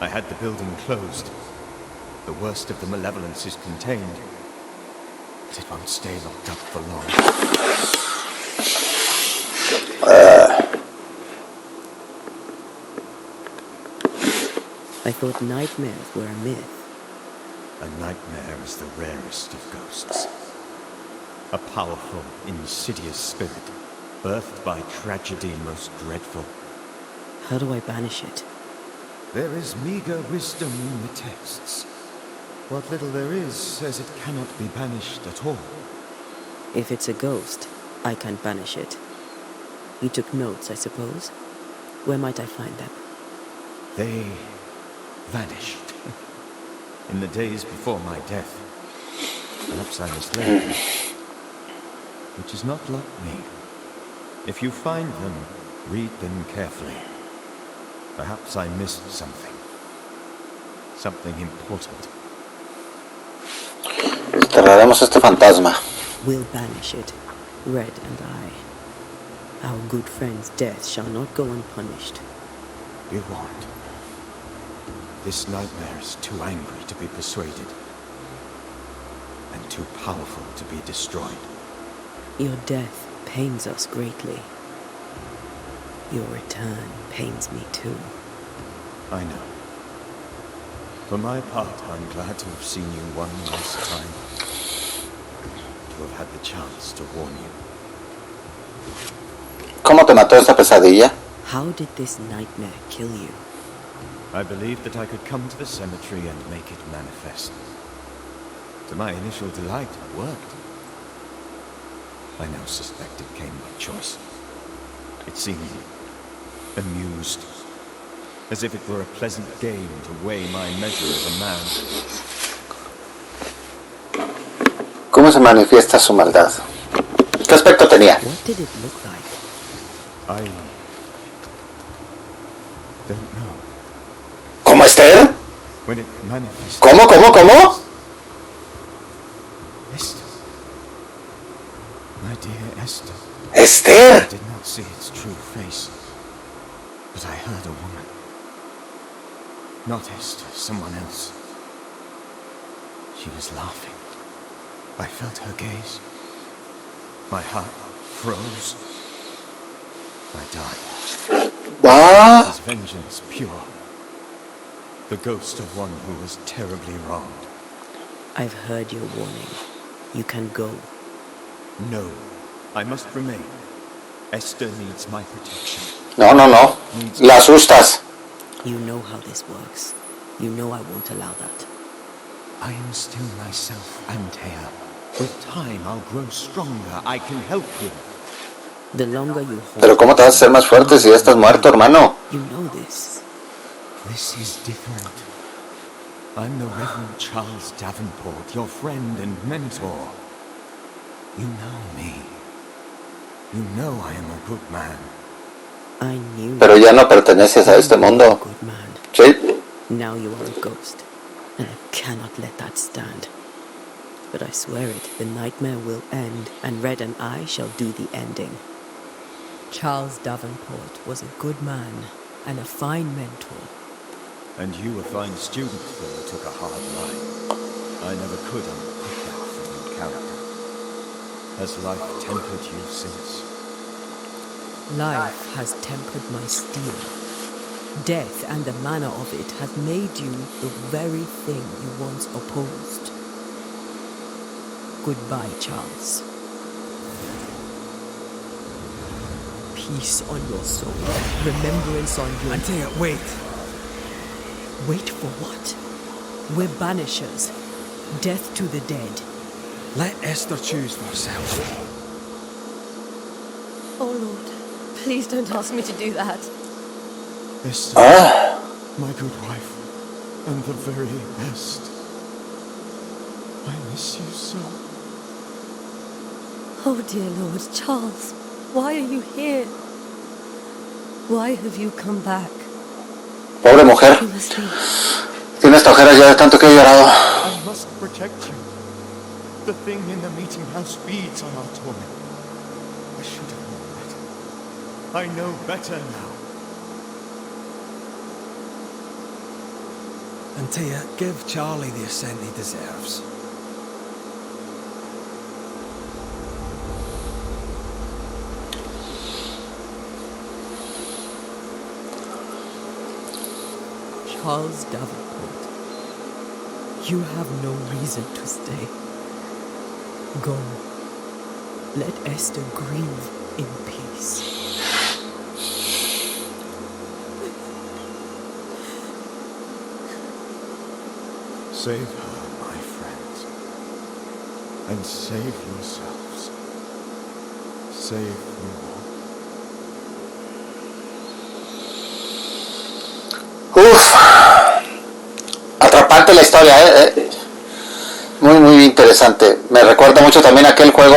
Speaker 14: I had the building closed. The worst of the malevolence is contained. But it won't stay locked up for long.
Speaker 3: I thought nightmares were a myth.
Speaker 14: A nightmare is the rarest of ghosts. A powerful, insidious spirit, birthed by tragedy most dreadful.
Speaker 3: How do I banish it?
Speaker 14: There is meager wisdom in the texts. What little there is says it cannot be banished at all.
Speaker 3: If it's a ghost, I can't banish it. You took notes, I suppose? Where might I find them?
Speaker 14: They vanished. In the days before my death. Perhaps I misled them. Which is not like me. If you find them, read them carefully. Perhaps I missed something. Something important.
Speaker 1: Desterraremos este fantasma.
Speaker 3: We'll banish it, Red and I. Our good friend's death shall not go unpunished.
Speaker 14: You won't. This nightmare is too angry to be persuaded. And too powerful to be destroyed.
Speaker 3: Your death pains us greatly. Your return pains me too.
Speaker 14: I know. For my part, I'm glad to have seen you one last time. To have had the chance to warn you.
Speaker 1: ¿Cómo te mató esta pesadilla?
Speaker 3: How did this nightmare kill you?
Speaker 14: I believed that I could come to the cemetery and make it manifest. To my initial delight, it worked. I now suspect it came by choice.
Speaker 5: It seemed amused, as if it were a pleasant game to weigh my measure as a man.
Speaker 1: ¿Cómo se manifiesta su maldad? ¿Qué aspecto tenía?
Speaker 3: What did it look like?
Speaker 5: I don't know.
Speaker 1: ¿Cómo, Esther?
Speaker 5: When it manifested.
Speaker 1: ¿Cómo?
Speaker 5: Esther. My dear Esther.
Speaker 1: Esther.
Speaker 5: I did not see its true face, but I heard a woman. Not Esther, someone else. She was laughing. I felt her gaze. My heart froze. I died.
Speaker 1: What?
Speaker 5: His vengeance pure. The ghost of one who was terribly wronged.
Speaker 3: I've heard your warning. You can go.
Speaker 5: No, I must remain. Esther needs my protection.
Speaker 1: No. La asustas.
Speaker 3: You know how this works. You know I won't allow that.
Speaker 5: I am still myself, Antea. With time, I'll grow stronger. I can help you.
Speaker 3: The longer you hold.
Speaker 1: Pero ¿cómo te vas a hacer más fuerte si ya estás muerto, hermano?
Speaker 3: You know this.
Speaker 5: This is different. I'm the Reverend Charles Davenport, your friend and mentor. You know me. You know I am a good man.
Speaker 3: I knew.
Speaker 1: Pero ya no perteneces a este mundo.
Speaker 3: Good man.
Speaker 1: Sí.
Speaker 3: Now you are a ghost, and I cannot let that stand. But I swear it, the nightmare will end, and Red and I shall do the ending. Charles Davenport was a good man and a fine mentor.
Speaker 5: And you a fine student, though you took a hard line. I never could unpick that from your character. Has life tempered you since?
Speaker 3: Life has tempered my steel. Death and the manner of it has made you the very thing you once opposed. Goodbye, Charles. Peace on your soul. Remembrance on your...
Speaker 4: Antea, wait.
Speaker 3: Wait for what? We're banishers. Death to the dead.
Speaker 4: Let Esther choose for herself.
Speaker 10: Oh, Lord. Please don't ask me to do that.
Speaker 12: Esther, my good wife, and the very best. I miss you so.
Speaker 10: Oh, dear Lord, Charles, why are you here? Why have you come back?
Speaker 1: Pobre mujer.
Speaker 10: You must be...
Speaker 1: Tiene esta ojeras ya de tanto que he llorado.
Speaker 12: I must protect you. The thing in the meeting house feeds on our torment. I should have known better. I know better now.
Speaker 4: Antea, give Charlie the ascent he deserves.
Speaker 3: Charles Davenport, you have no reason to stay. Go. Let Esther grieve in peace.
Speaker 12: Save her, my friends. And save yourselves. Save them all.
Speaker 1: Uf. Atrapante la historia, Muy interesante. Me recuerda mucho también aquel juego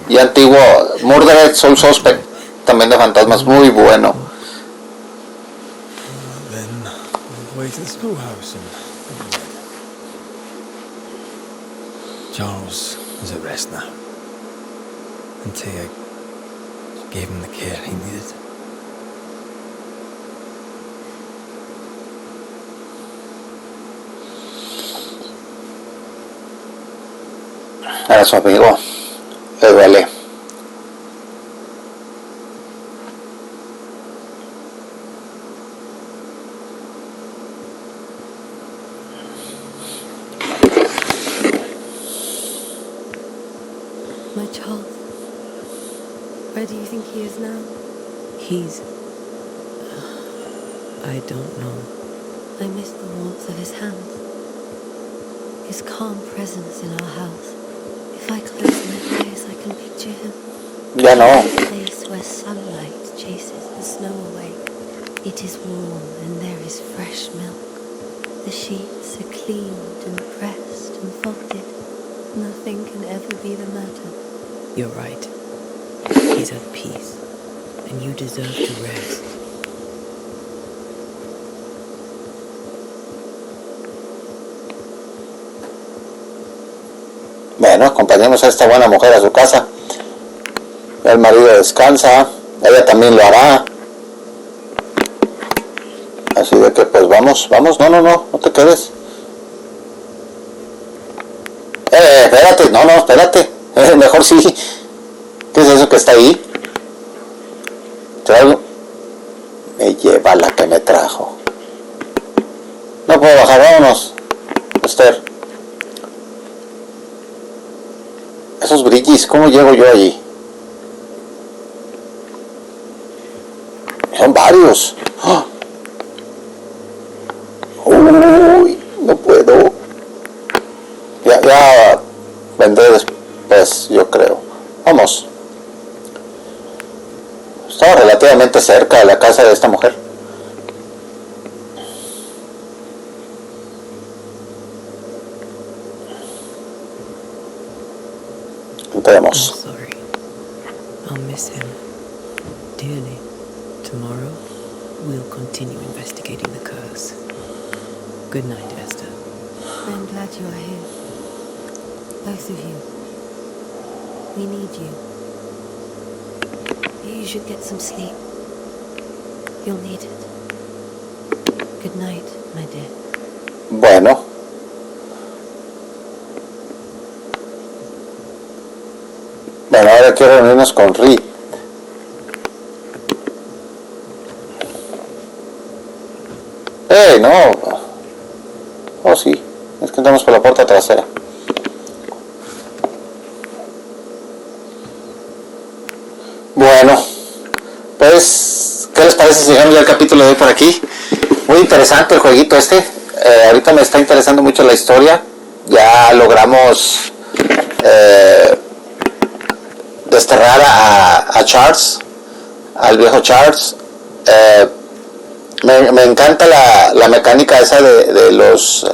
Speaker 1: ya antiguo, Murdered Soul Suspect, también de fantasmas, muy bueno.
Speaker 4: Then we'll wait at the schoolhouse and Charles is at rest now. Antea gave him the care he needed.
Speaker 1: A su amigo le duele.
Speaker 10: My Charles. Where do you think he is now?
Speaker 3: He's... I don't know.
Speaker 10: I miss the warmth of his hands. His calm presence in our house. If I close my eyes, I can picture him.
Speaker 1: Ya no.
Speaker 10: A place where sunlight nothing can ever be the matter.
Speaker 3: You're right. He's at peace, and you deserve to rest.
Speaker 1: Bueno, acompañemos a esta buena mujer a su casa. El marido descansa, ella también lo hará. Así de que pues vamos, no te quedes. Espérate, no, espérate. Mejor sí. ¿Qué es eso que está ahí? ¿Traigo? Me lleva la que me trajo. No puedo bajar, vámonos. Esther. Esos brillis, ¿cómo llego yo allí? Son varios. ¡Oh! Uy, no puedo. Ya vendré después, yo creo. Vamos. Estaba relativamente cerca de la casa de esta mujer. Entremos.
Speaker 3: I'm sorry. I'll miss him dearly. Tomorrow, we'll continue investigating the curse. Good night, Esther.
Speaker 10: I'm glad you are here. Both of you. We need you. You should get some sleep. You'll need it. Good night, my dear.
Speaker 1: Bueno. Bueno, ahora quiero reunirnos con Reed. ¡Ey, no! Oh, sí. Es que entramos por la puerta trasera. Bueno, pues, ¿qué les parece si dejamos ya el capítulo de hoy por aquí? Muy interesante el jueguito este. Ahorita me está interesando mucho la historia. Ya logramos desterrar a Charles, al viejo Charles. Me encanta la mecánica esa de los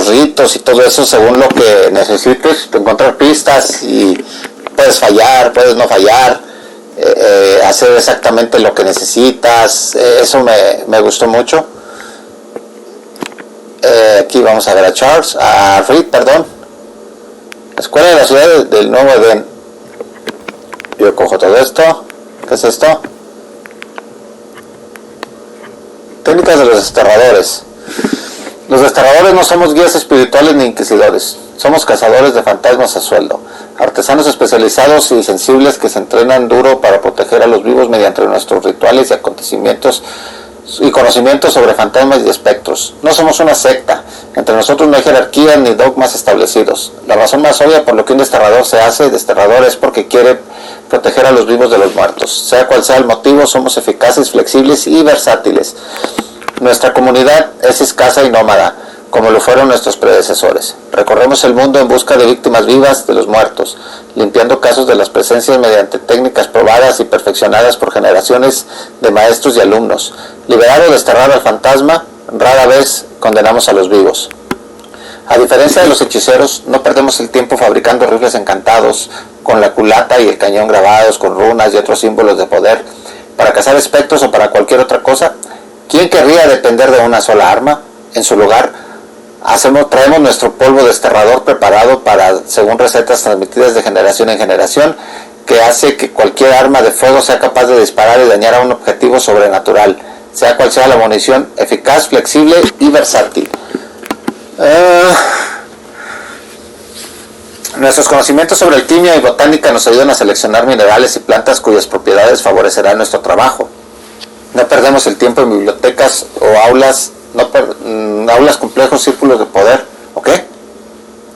Speaker 1: ritos y todo eso según lo que necesites, encontrar pistas y puedes fallar, puedes no fallar, hacer exactamente lo que necesitas. Eso me gustó mucho. Aquí vamos a ver a Reed, perdón. Escuela de la ciudad del Nuevo Edén. Yo cojo todo esto. ¿Qué es esto? Técnicas de los desterradores. Los desterradores no somos guías espirituales ni inquisidores. Somos cazadores de fantasmas a sueldo. Artesanos especializados y sensibles que se entrenan duro para proteger a los vivos mediante nuestros rituales y acontecimientos y conocimientos sobre fantasmas y espectros. No somos una secta. Entre nosotros no hay jerarquías ni dogmas establecidos. La razón más obvia por lo que un desterrador se hace desterrador es porque quiere proteger a los vivos de los muertos. Sea cual sea el motivo, somos eficaces, flexibles y versátiles. Nuestra comunidad es escasa y nómada, como lo fueron nuestros predecesores. Recorremos el mundo en busca de víctimas vivas de los muertos, limpiando casos de las presencias mediante técnicas probadas y perfeccionadas por generaciones de maestros y alumnos. Liberar o desterrar al fantasma, rara vez condenamos a los vivos. A diferencia de los hechiceros, no perdemos el tiempo fabricando rifles encantados, con la culata y el cañón grabados con runas y otros símbolos de poder, para cazar espectros o para cualquier otra cosa. ¿Quién querría depender de una sola arma? En su lugar, traemos nuestro polvo desterrador preparado para, según recetas transmitidas de generación en generación, que hace que cualquier arma de fuego sea capaz de disparar y dañar a un objetivo sobrenatural, sea cual sea la munición, eficaz, flexible y versátil. Nuestros conocimientos sobre alquimia y botánica nos ayudan a seleccionar minerales y plantas cuyas propiedades favorecerán nuestro trabajo. No perdemos el tiempo en bibliotecas o aulas, aulas complejos, círculos de poder, ¿ok?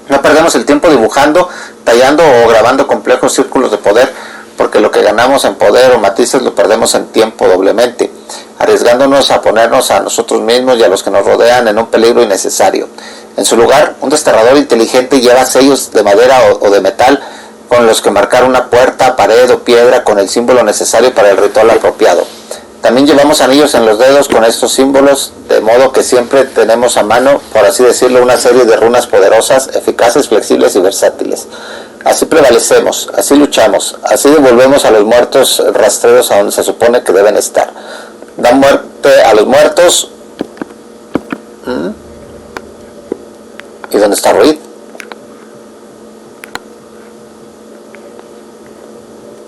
Speaker 1: No perdemos el tiempo dibujando, tallando o grabando complejos círculos de poder, porque lo que ganamos en poder o matices lo perdemos en tiempo doblemente, arriesgándonos a ponernos a nosotros mismos y a los que nos rodean en un peligro innecesario. En su lugar, un desterrador inteligente lleva sellos de madera o de metal con los que marcar una puerta, pared o piedra con el símbolo necesario para el ritual apropiado. También llevamos anillos en los dedos con estos símbolos, de modo que siempre tenemos a mano, por así decirlo, una serie de runas poderosas, eficaces, flexibles y versátiles. Así prevalecemos, así luchamos, así devolvemos a los muertos rastreros a donde se supone que deben estar. Dan muerte a los muertos. ¿Y dónde está Reed?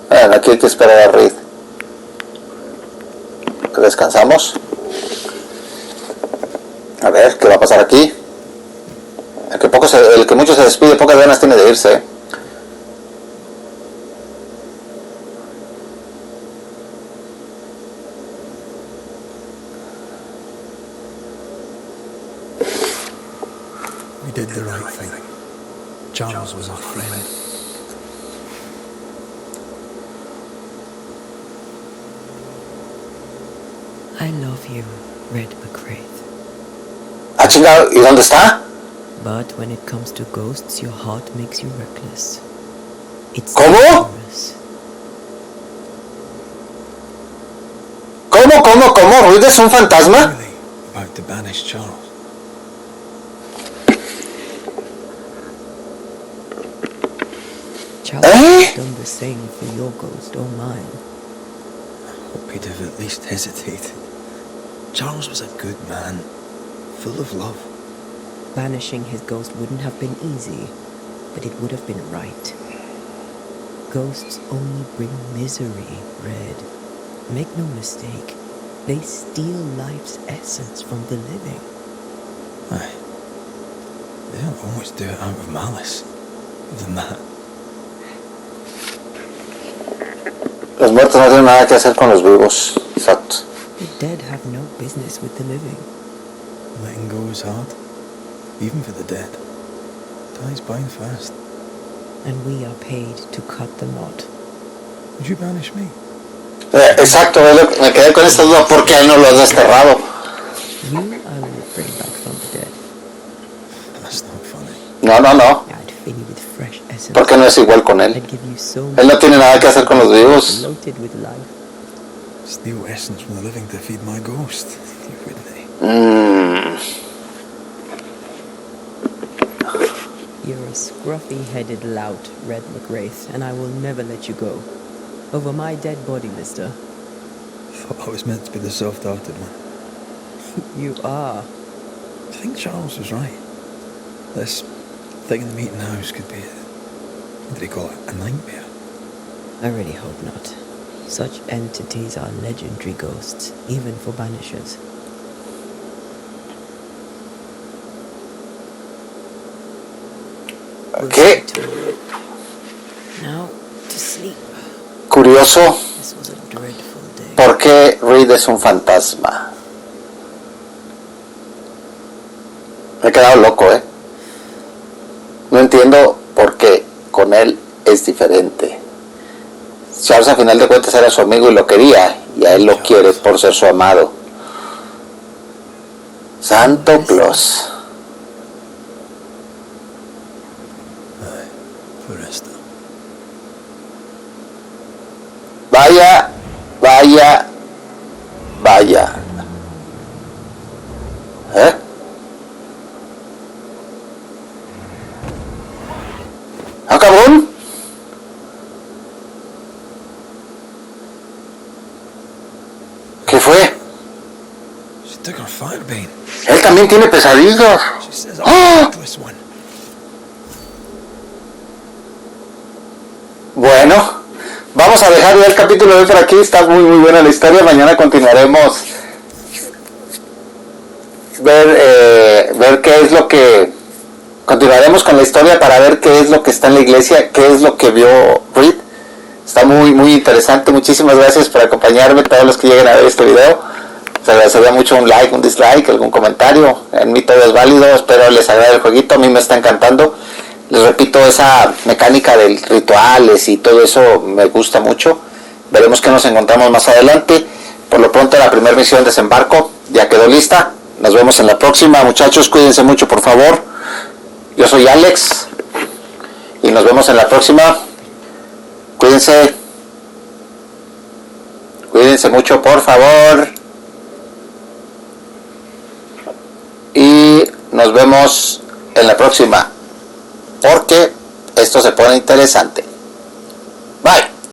Speaker 1: Bueno, aquí hay que esperar a Reed. Descansamos. A ver, ¿qué va a pasar aquí? El que mucho se despide, pocas ganas tiene de irse.
Speaker 8: We did the right thing. Charles was our friend.
Speaker 3: I love you, Red McCraith.
Speaker 1: Ah, chingado, ¿y dónde está?
Speaker 3: But when it comes to ghosts, your heart makes you reckless. It's
Speaker 1: ¿Cómo?
Speaker 3: dangerous.
Speaker 1: ¿Cómo? ¿Reed es un fantasma?
Speaker 8: Really about to banish Charles.
Speaker 3: Charles has done the same for your ghost or mine.
Speaker 8: I hope he'd have at least hesitated. Charles was a good man, full of love.
Speaker 3: Banishing his ghost wouldn't have been easy, but it would have been right. Ghosts only bring misery, Red. Make no mistake, they steal life's essence from the living.
Speaker 8: Aye. They don't always do it out of malice. Than that.
Speaker 1: Los muertos no tienen nada que hacer con los vivos. Exacto.
Speaker 3: The dead have no business with the living.
Speaker 8: Letting go is hard, even for the dead. Time's bound fast.
Speaker 3: And we are paid to cut the knot.
Speaker 8: Would you banish me?
Speaker 1: Exacto, me quedé con esta duda. ¿Por qué él no lo ha desterrado?
Speaker 3: You I will bring back from the dead.
Speaker 8: That's not funny.
Speaker 1: No.
Speaker 3: I'd fill you with fresh essence.
Speaker 1: ¿Por qué no es igual con él?
Speaker 3: I'd give you so
Speaker 1: Él no tiene nada que hacer con los vivos.
Speaker 3: loaded with life.
Speaker 8: Steal essence from the living to feed my ghost. You wouldn't.
Speaker 3: You're a scruffy-headed lout, Red McWraith, and I will never let you go. Over my dead body, mister.
Speaker 8: Thought I was meant to be the soft-hearted one.
Speaker 3: You are.
Speaker 8: I think Charles was right. This thing in the meeting house could be, what did he call it, a nightmare?
Speaker 3: I really hope not. Such entities are legendary ghosts, even for banishers.
Speaker 1: ¿Qué?
Speaker 3: Now to sleep.
Speaker 1: Curioso.
Speaker 3: This was a dreadful day.
Speaker 1: ¿Por qué Reed es un fantasma? Me he quedado loco, No entiendo por qué con él es diferente. Charles a final de cuentas era su amigo y lo quería, y a él lo quiere por ser su amado. Santo Claus. Vaya. ¡Ah, cabrón! ¿Qué fue? Él también tiene pesadillas. ¡Ah! Bueno, vamos a dejar ya el capítulo de hoy por aquí. Está muy buena la historia. Mañana continuaremos ver qué es lo que continuaremos con la historia para ver qué es lo que está en la iglesia, qué es lo que vio Reed. Está muy interesante. Muchísimas gracias por acompañarme, todos los que lleguen a ver este video. Les agradecería mucho un like, un dislike, algún comentario. En mí todo es válido. Espero les agrade el jueguito. A mí me está encantando. Les repito, esa mecánica de rituales y todo eso me gusta mucho. Veremos qué nos encontramos más adelante. Por lo pronto la primera misión Desembarco ya quedó lista. Nos vemos en la próxima, muchachos. Cuídense mucho, por favor. Yo soy Alex y nos vemos en la próxima. Cuídense. Cuídense mucho, por favor. Y nos vemos en la próxima, porque esto se pone interesante.